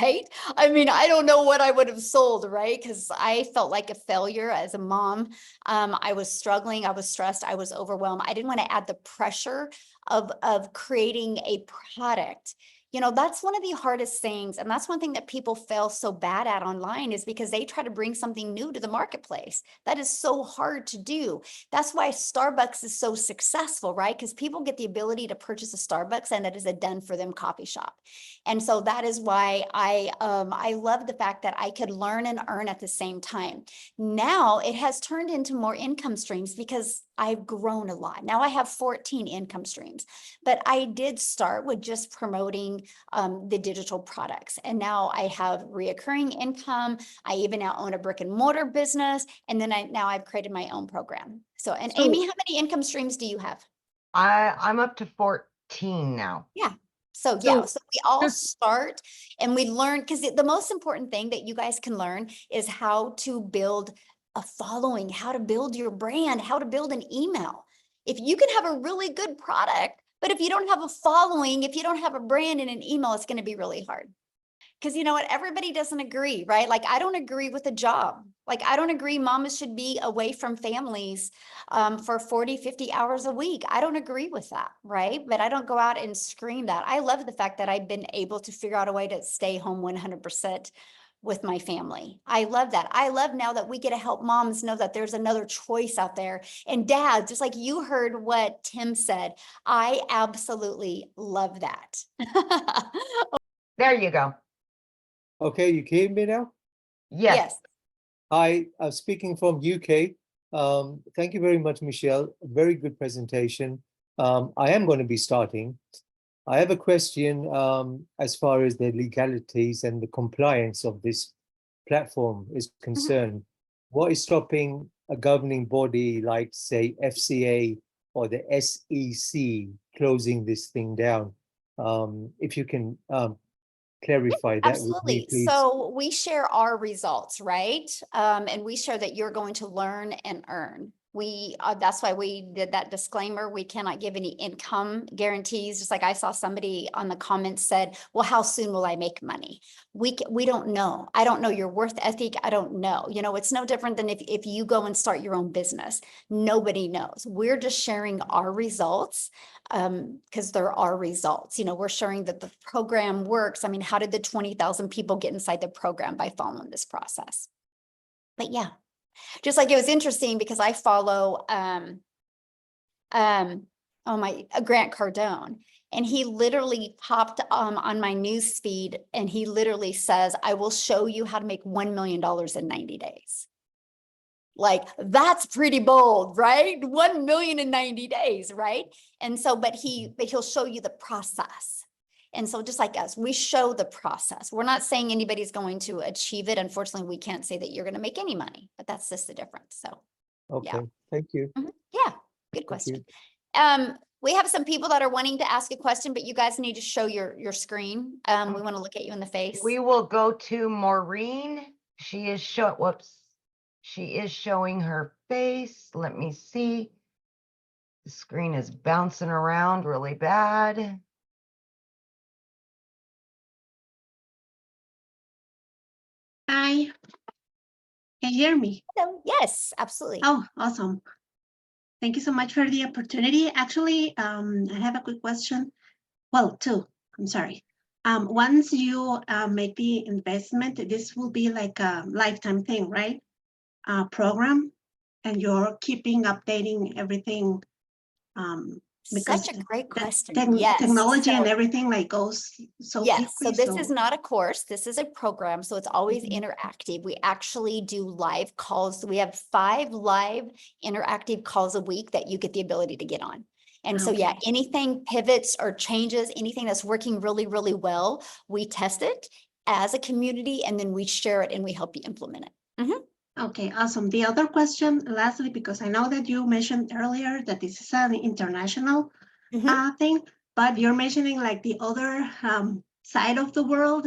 right? I mean, I don't know what I would have sold, right? Because I felt like a failure as a mom. I was struggling, I was stressed, I was overwhelmed. I didn't want to add the pressure of creating a product. You know, that's one of the hardest things. And that's one thing that people fail so bad at online, is because they try to bring something new to the marketplace. That is so hard to do. That's why Starbucks is so successful, right? Because people get the ability to purchase a Starbucks, and it is a done for them coffee shop. And so that is why I love the fact that I could learn and earn at the same time. Now it has turned into more income streams, because I've grown a lot. Now I have 14 income streams, but I did start with just promoting the digital products. And now I have reoccurring income. I even now own a brick and mortar business. And then now I've created my own program. So, and So- Amy, how many income streams do you have? I'm up to 14 now. Yeah. So yeah, So so we all just- start and we learn, because the most important thing that you guys can learn is how to build a following, how to build your brand, how to build an email. If you can have a really good product, but if you don't have a following, if you don't have a brand and an email, it's going to be really hard. Because you know what, everybody doesn't agree, right? Like, I don't agree with a job. Like, I don't agree mamas should be away from families for 40, 50 hours a week. I don't agree with that, right? But I don't go out and scream that. I love the fact that I've been able to figure out a way to stay home 100% with my family. I love that. I love now that we get to help moms know that there's another choice out there. And dads, just like you heard what Tim said, I absolutely love that. There you go. Okay, you can hear me now? Yes. Hi, I'm speaking from UK. Thank you very much, Michelle. Very good presentation. I am going to be starting. I have a question as far as the legalities and the compliance of this platform is concerned. What is stopping a governing body like, say, FCA or the SEC closing this thing down? If you can clarify that with me, Absolutely. please. So we share our results, right? And we share that you're going to learn and earn. That's why we did that disclaimer. We cannot give any income guarantees. Just like I saw somebody on the comments said, well, how soon will I make money? We don't know. I don't know your worth ethic. I don't know. You know, it's no different than if you go and start your own business. Nobody knows. We're just sharing our results because there are results. You know, we're sharing that the program works. I mean, how did the 20,000 people get inside the program? By following this process? But yeah. Just like it was interesting because I follow Grant Cardone, and he literally popped on my news feed, and he literally says, I will show you how to make $1 million in 90 days. Like, that's pretty bold, right? 1 million in 90 days, right? And so, but he'll show you the process. And so just like us, we show the process. We're not saying anybody's going to achieve it. Unfortunately, we can't say that you're going to make any money, but that's just the difference. So, Okay, thank you. yeah, good Thank question. you. We have some people that are wanting to ask a question, but you guys need to show your screen. We want to look at you in the face. We will go to Maureen. She is she is showing her face. Let me see. The screen is bouncing around really bad. Hi, can you hear me? Hello. Yes, absolutely. Oh, awesome. Thank you so much for the opportunity. Actually, I have a quick question. Well, two, I'm sorry. Once you make the investment, this will be like a lifetime thing, right? Program, and you're keeping updating everything. Because Such a great the question. Yes. technology and So- everything like goes so Yes, so quickly. this is not a course, this is a program, so it's always Mhm. interactive. We actually do live calls. We have 5 live interactive calls a week that you get the ability to get on. And so, yeah, Okay. anything pivots or changes, anything that's working really, really well, we test it as a community and then we share it and we help you implement it. Okay, awesome. The other question, lastly, because I know that you mentioned earlier that this is an international Mhm. thing, but you're mentioning like the other side of the world.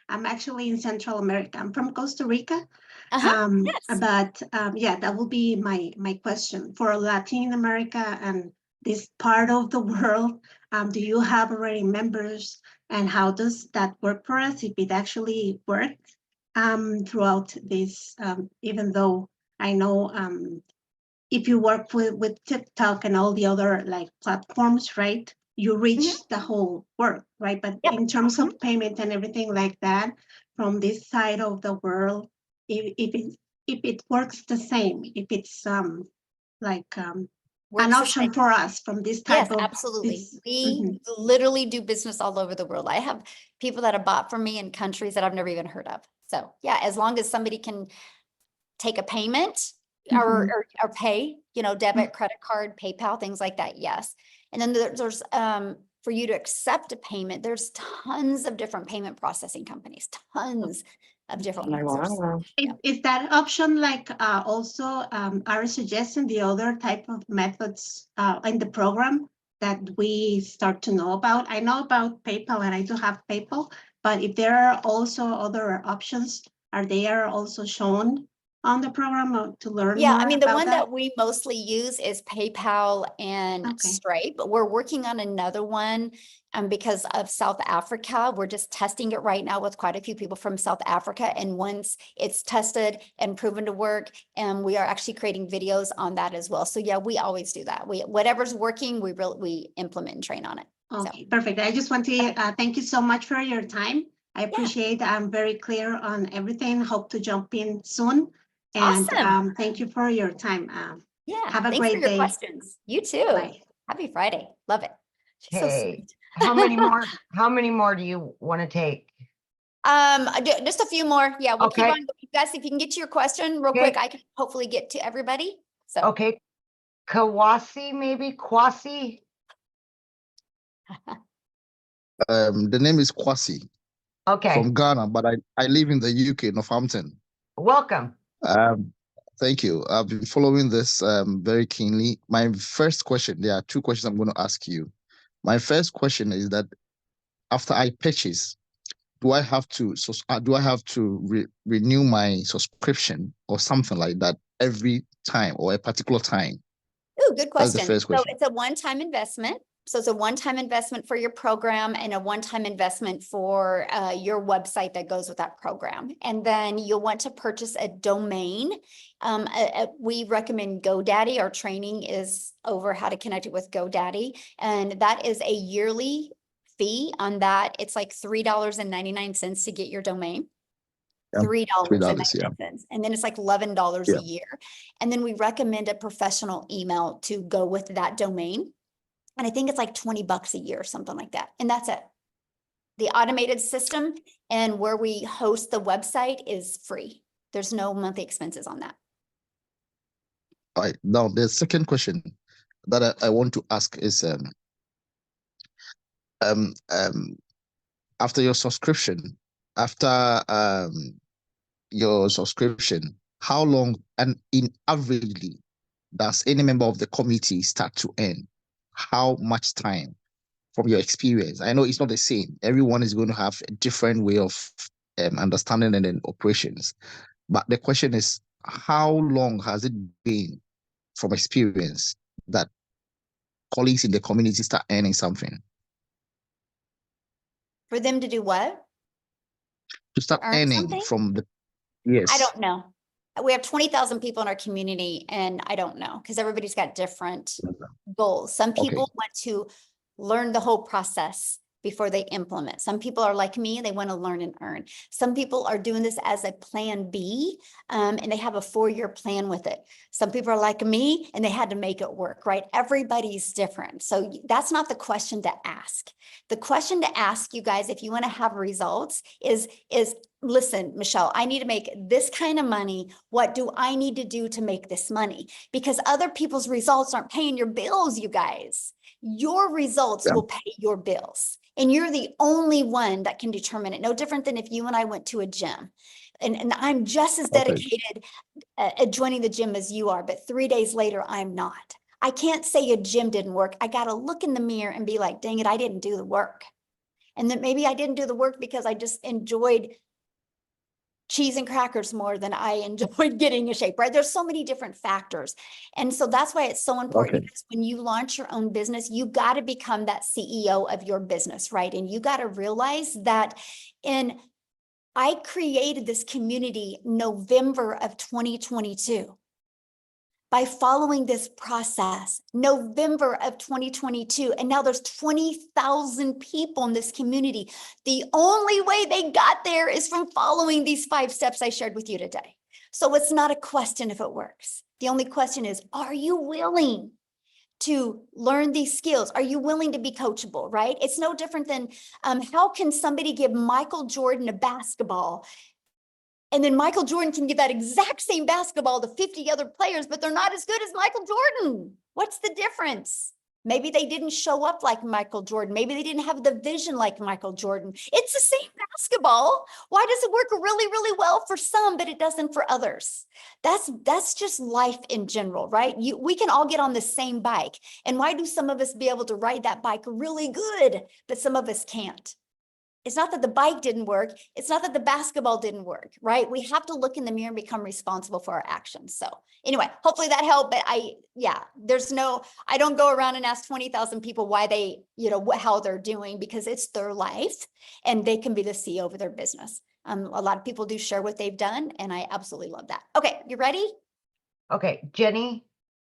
I'm actually in Central America. I'm from Costa Rica. Yes. But yeah, that will be my question for Latin America and this part of the world. Do you have already members, and how does that work for us if it actually works throughout this? Even though I know if you work with TikTok and all the other like platforms, right? You reach the whole world, right? But Yep. in terms of payment and everything like that, from this side of the world, if it works the same, if it's like an Works the option same. for us from this Yes, type of absolutely. this. We Mhm. literally do business all over the world. I have people that have bought from me in countries that I've never even heard of. So yeah, as long as somebody can take a payment or, Mhm. or pay, debit, credit card, PayPal, things like that. Yes. And then there's, for you to accept a payment, there's tons of different payment processing companies, tons of different ones. Is that option like also are suggesting the other type of methods in the program that we start to know about? I know about PayPal and I do have PayPal, but if there are also other options, are they also shown on the program to learn Yeah, more I mean, the about one that? that we mostly use is PayPal and Okay. Stripe, but we're working on another one because of South Africa. We're just testing it right now with quite a few people from South Africa. And once it's tested and proven to work, and we are actually creating videos on that as well. So yeah, we always do that. Whatever's working, we implement and train on it. Okay, perfect. I just want to thank you so much for your time. I appreciate I'm very clear on everything. Hope to jump in soon. And Awesome. thank you for your time. Yeah, have a thanks for great your day. questions. You too. Bye. Happy Friday. Love it. She's so Hey, sweet. how many more? How many more do you want to take? Just a few more. Yeah, we'll keep Okay. on. You guys, if you can get to your question real quick, I can hopefully get to everybody. So, Okay. Kawasi, maybe Kwasi. The name is Kwasi Okay. from Ghana, but I live in the UK, Northampton. Welcome. Thank you. I've been following this very keenly. My first question, there are 2 questions I'm going to ask you. My first question is that after I purchase, do I have to renew my subscription or something like that every time or a particular time? ooh, good That's the question. first So question. it's a one-time investment. So it's a one-time investment for your program and a one-time investment for your website that goes with that program. And then you'll want to purchase a domain. We recommend GoDaddy. Our training is over how to connect it with GoDaddy. And that is a yearly fee on that. It's like $3.99 to get your domain. Yeah, $3.99. And then it's like $11 Yeah. a year. And then we recommend a professional email to go with that domain. And I think it's like $20 a year or something like that. And that's it. The automated system and where we host the website is free. There's no monthly expenses on that. All right. Now, the second question that I want to ask is um, um, after your subscription, how long and in averagely does any member of the committee start to earn? How much time from your experience? I know it's not the same. Everyone is going to have a different way of understanding and then operations. But the question is, how long has it been from experience that colleagues in the community start earning something? For them to do what? To start earn earning something? from the, I yes. don't know. We have 20,000 people in our community, and I don't know, because everybody's got different goals. Some Okay. people want to learn the whole process before they implement. Some people are like me, they want to learn and earn. Some people are doing this as a plan B, and they have a 4-year plan with it. Some people are like me, and they had to make it work, right? Everybody's different. So that's not the question to ask. The question to ask you guys, if you want to have results, is listen, Michelle, I need to make this kind of money. What do I need to do to make this money? Because other people's results aren't paying your bills, you guys. Your results will pay your bills. And you're the only one that can determine it. No different than if you and I went to a gym. And I'm just as dedicated at joining the gym as you are, but 3 days later, I'm not. I can't say a gym didn't work. I got to look in the mirror and be like, dang it, I didn't do the work. And then maybe I didn't do the work because I just enjoyed cheese and crackers more than I enjoyed getting in shape, right? There's so many different factors. And so that's why it's so important, because when you launch your own business, you got to become that CEO of your business, right? And you got to realize that I created this community November of 2022. By following this process, November of 2022, and now there's 20,000 people in this community. The only way they got there is from following these 5 steps I shared with you today. So it's not a question if it works. The only question is, are you willing to learn these skills? Are you willing to be coachable, right? It's no different than how can somebody give Michael Jordan a basketball, and then Michael Jordan can give that exact same basketball to 50 other players, but they're not as good as Michael Jordan. What's the difference? Maybe they didn't show up like Michael Jordan. Maybe they didn't have the vision like Michael Jordan. It's the same basketball. Why does it work really, really well for some, but it doesn't for others? That's just life in general, right? We can all get on the same bike. And why do some of us be able to ride that bike really good, but some of us can't? It's not that the bike didn't work. It's not that the basketball didn't work, right? We have to look in the mirror and become responsible for our actions. So anyway, hopefully that helped. But I don't go around and ask 20,000 people why they, how they're doing, because it's their life and they can be the CEO of their business. A lot of people do share what they've done, and I absolutely love that. Okay, you ready? Okay, Jenny.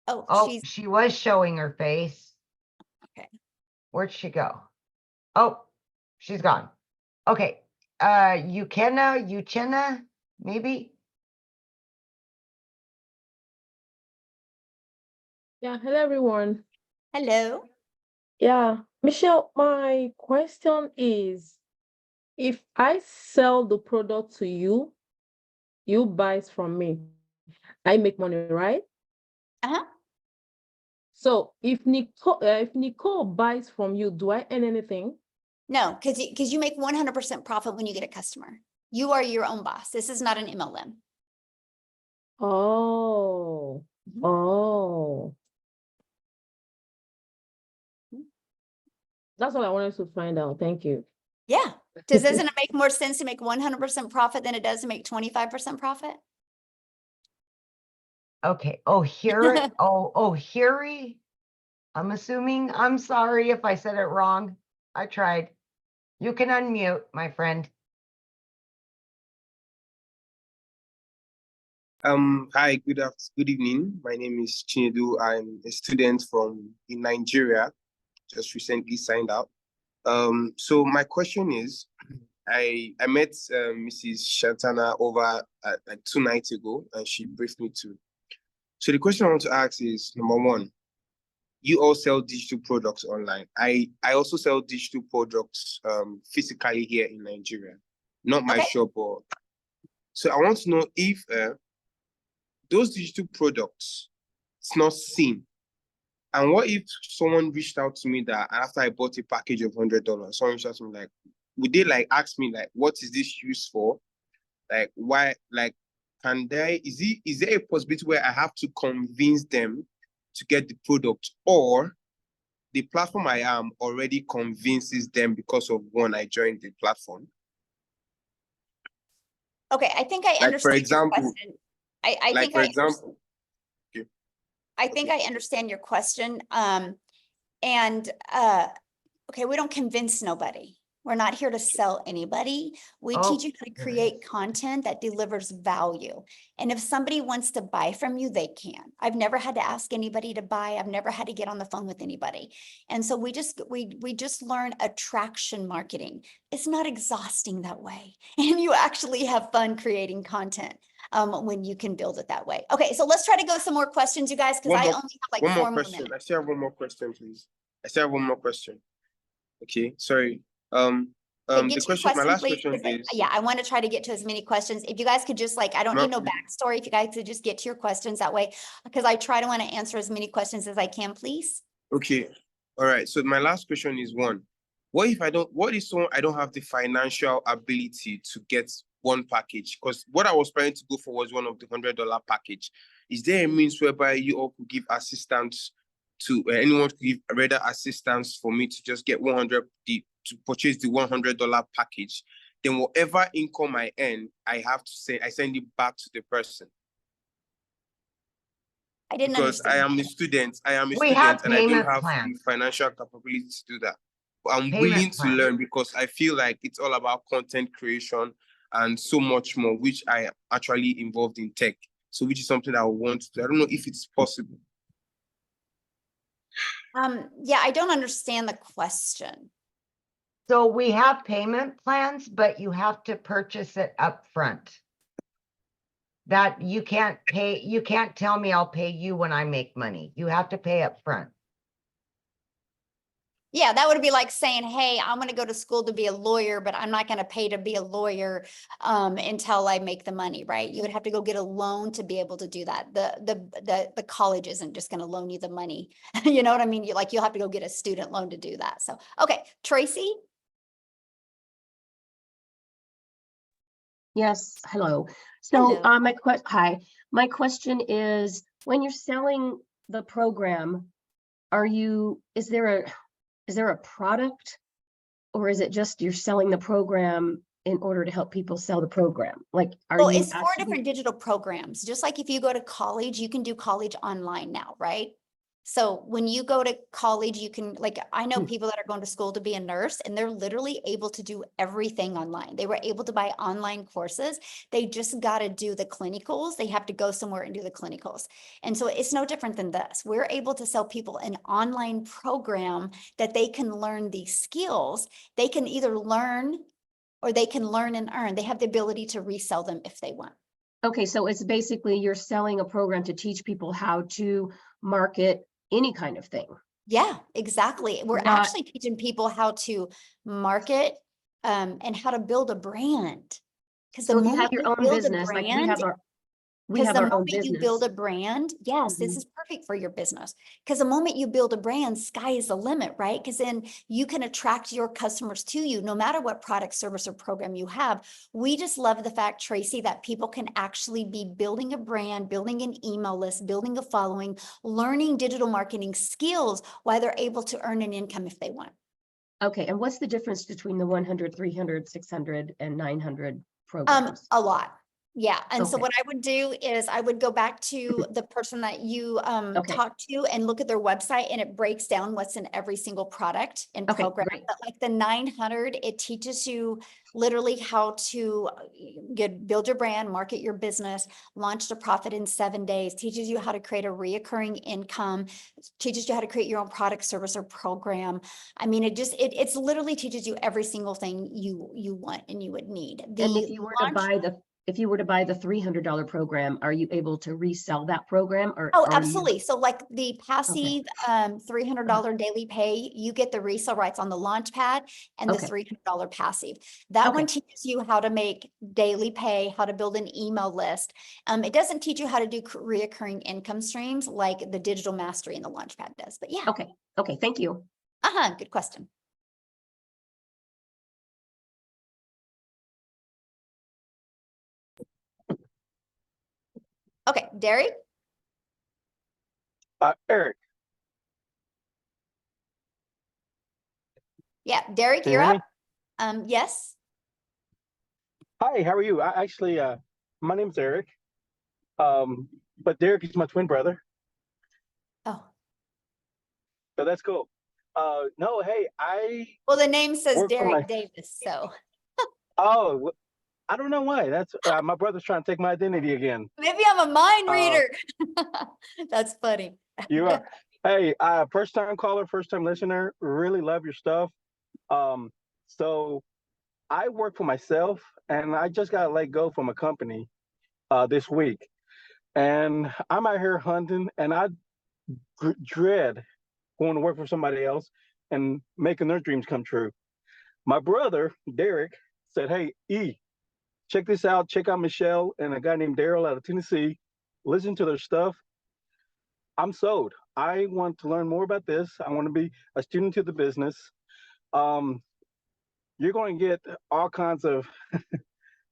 Oh, she was showing her face. Okay. Where'd she go? Oh, she's gone. Okay, Uchenna, maybe? Yeah, hello everyone. Hello. Yeah, Michelle, my question is, if I sell the product to you, you buy it from me, I make money, right? Uh-huh. So if Nicole buys from you, do I earn anything? No, because you make 100% profit when you get a customer. You are your own boss. This is not an MLM. Oh, Mhm. oh. That's what I wanted to find out. Thank you. Yeah. Doesn't it make more sense to make 100% profit than it does to make 25% profit? Okay. Oh, Hiri. I'm assuming. I'm sorry if I said it wrong. I tried. You can unmute, my friend. Hi, good evening. My name is Chinedu. I'm a student in Nigeria, just recently signed out. So my question is, I met Mrs. Shantana over 2 nights ago, and she briefed me too. So the question I want to ask is, number one, you all sell digital products online. I also sell digital products physically here in Nigeria, not my shop. So I want to know if those digital products, it's not seen. And what if someone reached out to me that after I bought a package of $100, someone reached out to me like, would they like ask me like, what is this used for? Like, why, like, is there a possibility where I have to convince them to get the product, or the platform I am already convinces them because of one, I joined the platform? Okay, I think I Like, understand for your example, question. I like, think for I example, okay. I think I understand your question. Okay, we don't convince nobody. We're not here to sell anybody. We Oh, teach you how to create content that delivers value. And if somebody wants to buy from you, they can. I've never had to ask anybody to buy. I've never had to get on the phone with anybody. And so we just learn attraction marketing. It's not exhausting that way. And you actually have fun creating content when you can build it that way. Okay, so let's try to go some more questions, you guys, because I only have like 4 more question. minutes. I still have one more question, please. I still have one more question. Okay, sorry. The question, my last please, question is, yeah, I want to try to get to as many questions. If you guys could just like, I don't need no backstory. If you guys could just get to your questions that way, because I try to want to answer as many questions as I can, please. okay. All right. So my last question is one, what if I don't have the financial ability to get one package? Because what I was planning to go for was one of the $100 package. Is there a means whereby you all could give assistance to anyone could give rather assistance for me to just get to purchase the $100 package? Then whatever income I earn, I send it back to the person. I didn't Because understand. I am a student, and I don't have the financial capability to do that. But I'm willing to learn because I feel like it's all about content creation and so much more, which I am actually involved in tech. So which is something I want to do. I don't know if it's possible. Yeah, I don't understand the question. So we have payment plans, but you have to purchase it up front. That you can't tell me I'll pay you when I make money. You have to pay up front. Yeah, that would be like saying, hey, I'm going to go to school to be a lawyer, but I'm not going to pay to be a lawyer until I make the money, right? You would have to go get a loan to be able to do that. The college isn't just going to loan you the money. You know what I mean? You'll have to go get a student loan to do that. So, okay, Tracy? Yes, hello. So my question is, when you're selling the program, is there a product, or is it just you're selling the program in order to help people sell the program? Like, It's 4 different digital programs. Just like if you go to college, you can do college online now, right? So when you go to college, you can, like, I know people that are going to school to be a nurse, and they're literally able to do everything online. They were able to buy online courses. They just got to do the clinicals. They have to go somewhere and do the clinicals. And so it's no different than this. We're able to sell people an online program that they can learn these skills. They can either learn or they can learn and earn. They have the ability to resell them if they want. Okay, so it's basically you're selling a program to teach people how to market any kind of thing. Yeah, exactly. We're actually teaching people how to market and how to build a brand. Because the moment you build a brand, because the moment you build a brand, yes, this is perfect for your business. Because the moment you build a brand, sky is the limit, right? Because then you can attract your customers to you, no matter what product, service, or program you have. We just love the fact, Tracy, that people can actually be building a brand, building an email list, building a following, learning digital marketing skills while they're able to earn an income if they want. Okay, and what's the difference between the 100, 300, 600, and 900 programs? A lot. Yeah. And so what I would do is I would go back to the person that you talked to and look at their website, and it breaks down what's in every single product and program. But like the 900, it teaches you literally how to build your brand, market your business, launch to profit in 7 days, teaches you how to create a reoccurring income, teaches you how to create your own product, service, or program. I mean, it's literally teaches you every single thing you want and you would need. And if you were to buy if you were to buy the $300 program, are you able to resell that program, or Oh, are you? absolutely. So like the passive $300 daily pay, you get the resale rights on the Launchpad and the Okay. $300 passive. That one Okay. teaches you how to make daily pay, how to build an email list. It doesn't teach you how to do reoccurring income streams like the digital mastery and the Launchpad does. But yeah. Okay. Okay. Thank you. Good question. Okay, Derek? Eric. Yeah, Derek, Can you're you hear up. Yes. Hi, how are you? My name's Eric. But Derek is my twin brother. Oh. So that's cool. No, hey, Well, the name says work for Derek Davis, so. Oh, I don't know why. That's my brother's trying to take my identity again. Maybe I'm a mind reader. That's funny. You are. Hey, first time caller, first time listener. Really love your stuff. So I work for myself, and I just got let go from a company this week, and I'm out here hunting, and I dread going to work for somebody else and making their dreams come true. My brother Derek said, "Hey, E, check this out. Check out Michelle and a guy named Daryl out of Tennessee. Listen to their stuff. I'm sold. I want to learn more about this. I want to be a student to the business. You're going to get all kinds of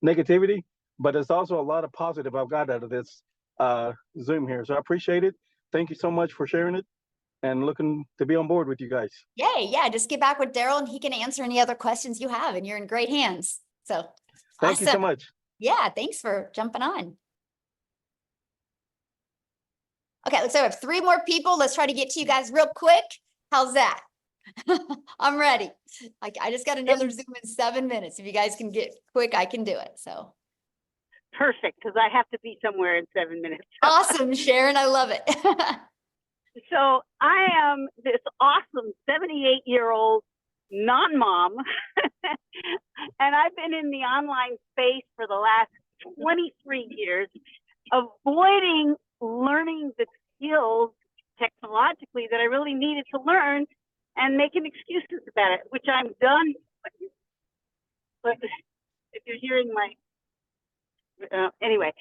negativity, but it's also a lot of positive I've got out of this Zoom here. So I appreciate it. Thank you so much for sharing it and looking to be on board with you guys." Yay, yeah, just get back with Daryl and he can answer any other questions you have, and you're in great hands. So Thank you so much. Yeah, thanks for jumping on. Okay, so I have 3 more people. Let's try to get to you guys real quick. How's that? I'm ready. I just got another Zoom in 7 minutes. If you guys can get quick, I can do it. So perfect, because I have to be somewhere in 7 minutes. Awesome, Sharon. I love it. So I am this awesome 78-year-old non-mom, and I've been in the online space for the last 23 years, avoiding learning the skills technologically that I really needed to learn and making excuses about it, which I'm done. But if you're hearing my, anyway,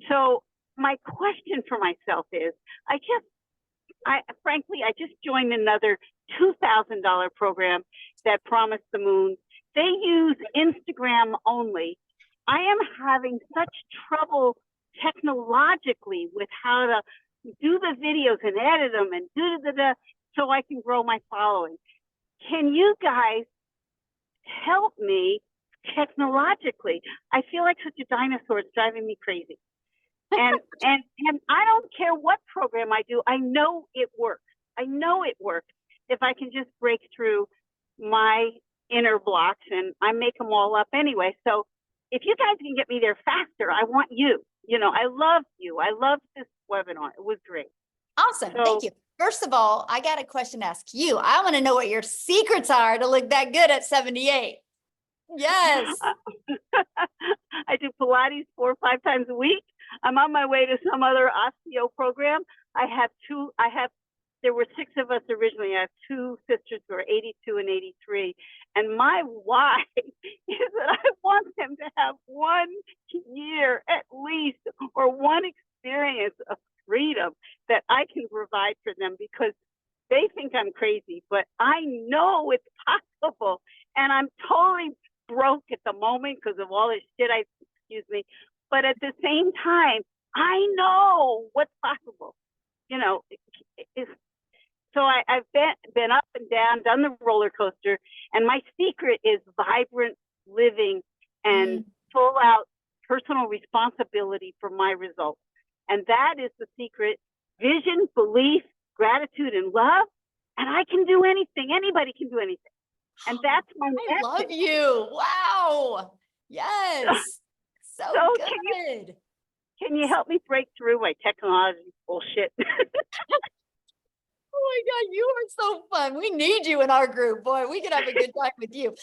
so my question for myself is, frankly, I just joined another $2,000 program that promised the moon. They use Instagram only. I am having such trouble technologically with how to do the videos and edit them and so I can grow my following. Can you guys help me technologically? I feel like such a dinosaur. It's driving me crazy. And I don't care what program I do. I know it works. I know it works if I can just break through my inner blocks, and I make them all up anyway. So if you guys can get me there faster, I want you. You know, I love you. I love this webinar. It was great. Awesome. Thank you. First of all, I got a question to ask you. I want to know what your secrets are to look that good at 78. Yes. I do Pilates 4 or 5 times a week. I'm on my way to some other osteo program. There were 6 of us originally. I have 2 sisters who are 82 and 83. And my why is that I want them to have 1 year at least, or 1 experience of freedom that I can provide for them, because they think I'm crazy, but I know it's possible. And I'm totally broke at the moment because of all this shit but at the same time, I know what's possible. You know, so I've been up and down, done the roller coaster, and my secret is vibrant living and full out personal responsibility for my results. And that is the secret: vision, belief, gratitude, and love. And I can do anything. Anybody can do anything. And that's my I love you. Wow. Yes. So good. Can you help me break through my technology bullshit? Oh my God, you are so fun. We need you in our group. Boy, we could have a good time with you.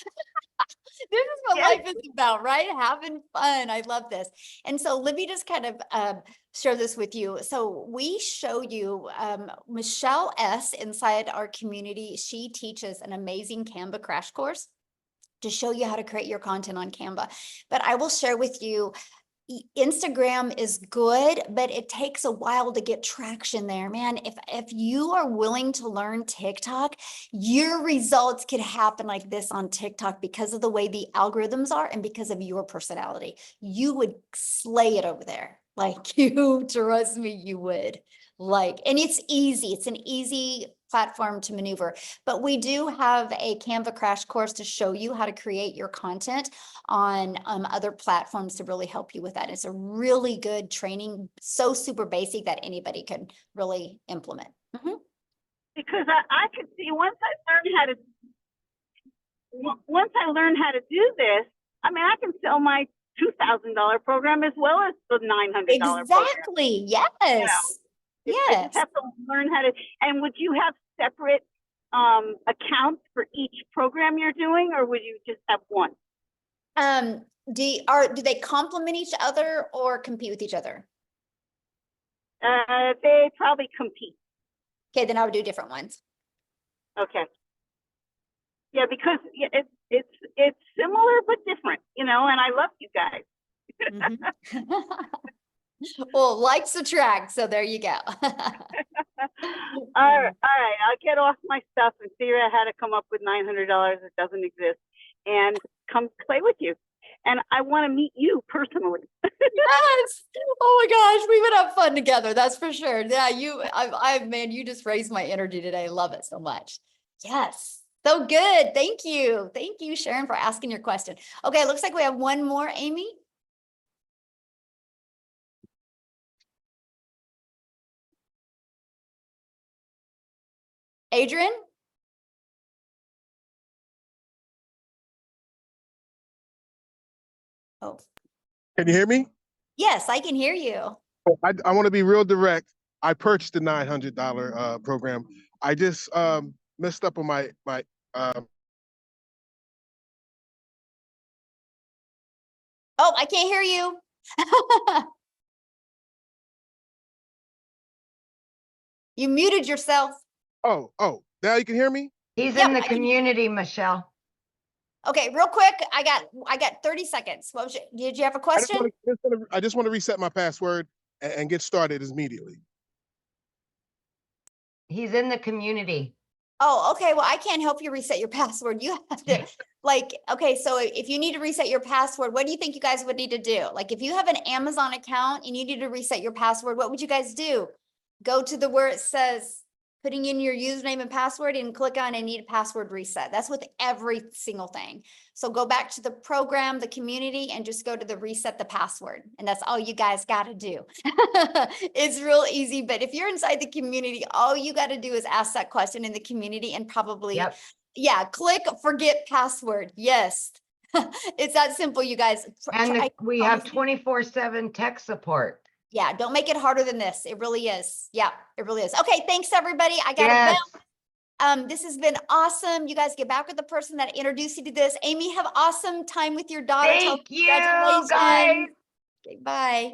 This is what Yes. life is about, right? Having fun. I love this. And so let me just kind of share this with you. So we show you Michelle S. inside our community. She teaches an amazing Canva crash course to show you how to create your content on Canva. But I will share with you, Instagram is good, but it takes a while to get traction there, man. If you are willing to learn TikTok, your results could happen like this on TikTok because of the way the algorithms are and because of your personality. You would slay it over there. Like, you trust me, you would. Like, and it's easy. It's an easy platform to maneuver, but we do have a Canva crash course to show you how to create your content on other platforms to really help you with that. It's a really good training, so super basic that anybody can really implement. Because I could see once I learn how to do this, I mean, I can sell my $2,000 program as well as the $900 program. Exactly. Yes. You know, I just have to learn how to. And would you have separate accounts for each program you're doing, or would you just have one? Do they complement each other or compete with each other? They probably compete. Okay, then I would do different ones. Okay. Yeah, because it's similar but different, you know, and I love you guys. Well, likes attract, so there you go. All right, I'll get off my stuff and figure out how to come up with $900 that doesn't exist and come play with you. And I want to meet you personally. Yes. Oh my gosh, we would have fun together. That's for sure. Yeah, man, you just raised my energy today. I love it so much. Yes. So good. Thank you. Thank you, Sharon, for asking your question. Okay, looks like we have one more, Amy. Adrian? Oh. Can you hear me? Yes, I can hear you. I want to be real direct. I purchased the $900 program. I just messed up on my Oh, I can't hear you. You muted yourself. Oh, now you can hear me? He's Yep, in the I can- community, Michelle. Okay, real quick. I got 30 seconds. What was did you have a question? I just want to reset my password and get started immediately. He's in the community. Oh, okay. Well, I can't help you reset your password. You have to okay, so if you need to reset your password, what do you think you guys would need to do? Like, if you have an Amazon account and you need to reset your password, what would you guys do? Go to where it says putting in your username and password and click on I need a password reset. That's with every single thing. So go back to the program, the community, and just go to the reset the password. And that's all you guys got to do. It's real easy. But if you're inside the community, all you got to do is ask that question in the community and probably, click forget password. Yes. It's that simple, you guys. And we have 24/7 tech support. Yeah, don't make it harder than this. It really is. Yeah, it really is. Okay, thanks everybody. I gotta bounce. This has been awesome. You guys get back with the person that introduced you to this. Amy, have awesome time with your daughter. Thank you, guys. Okay, bye.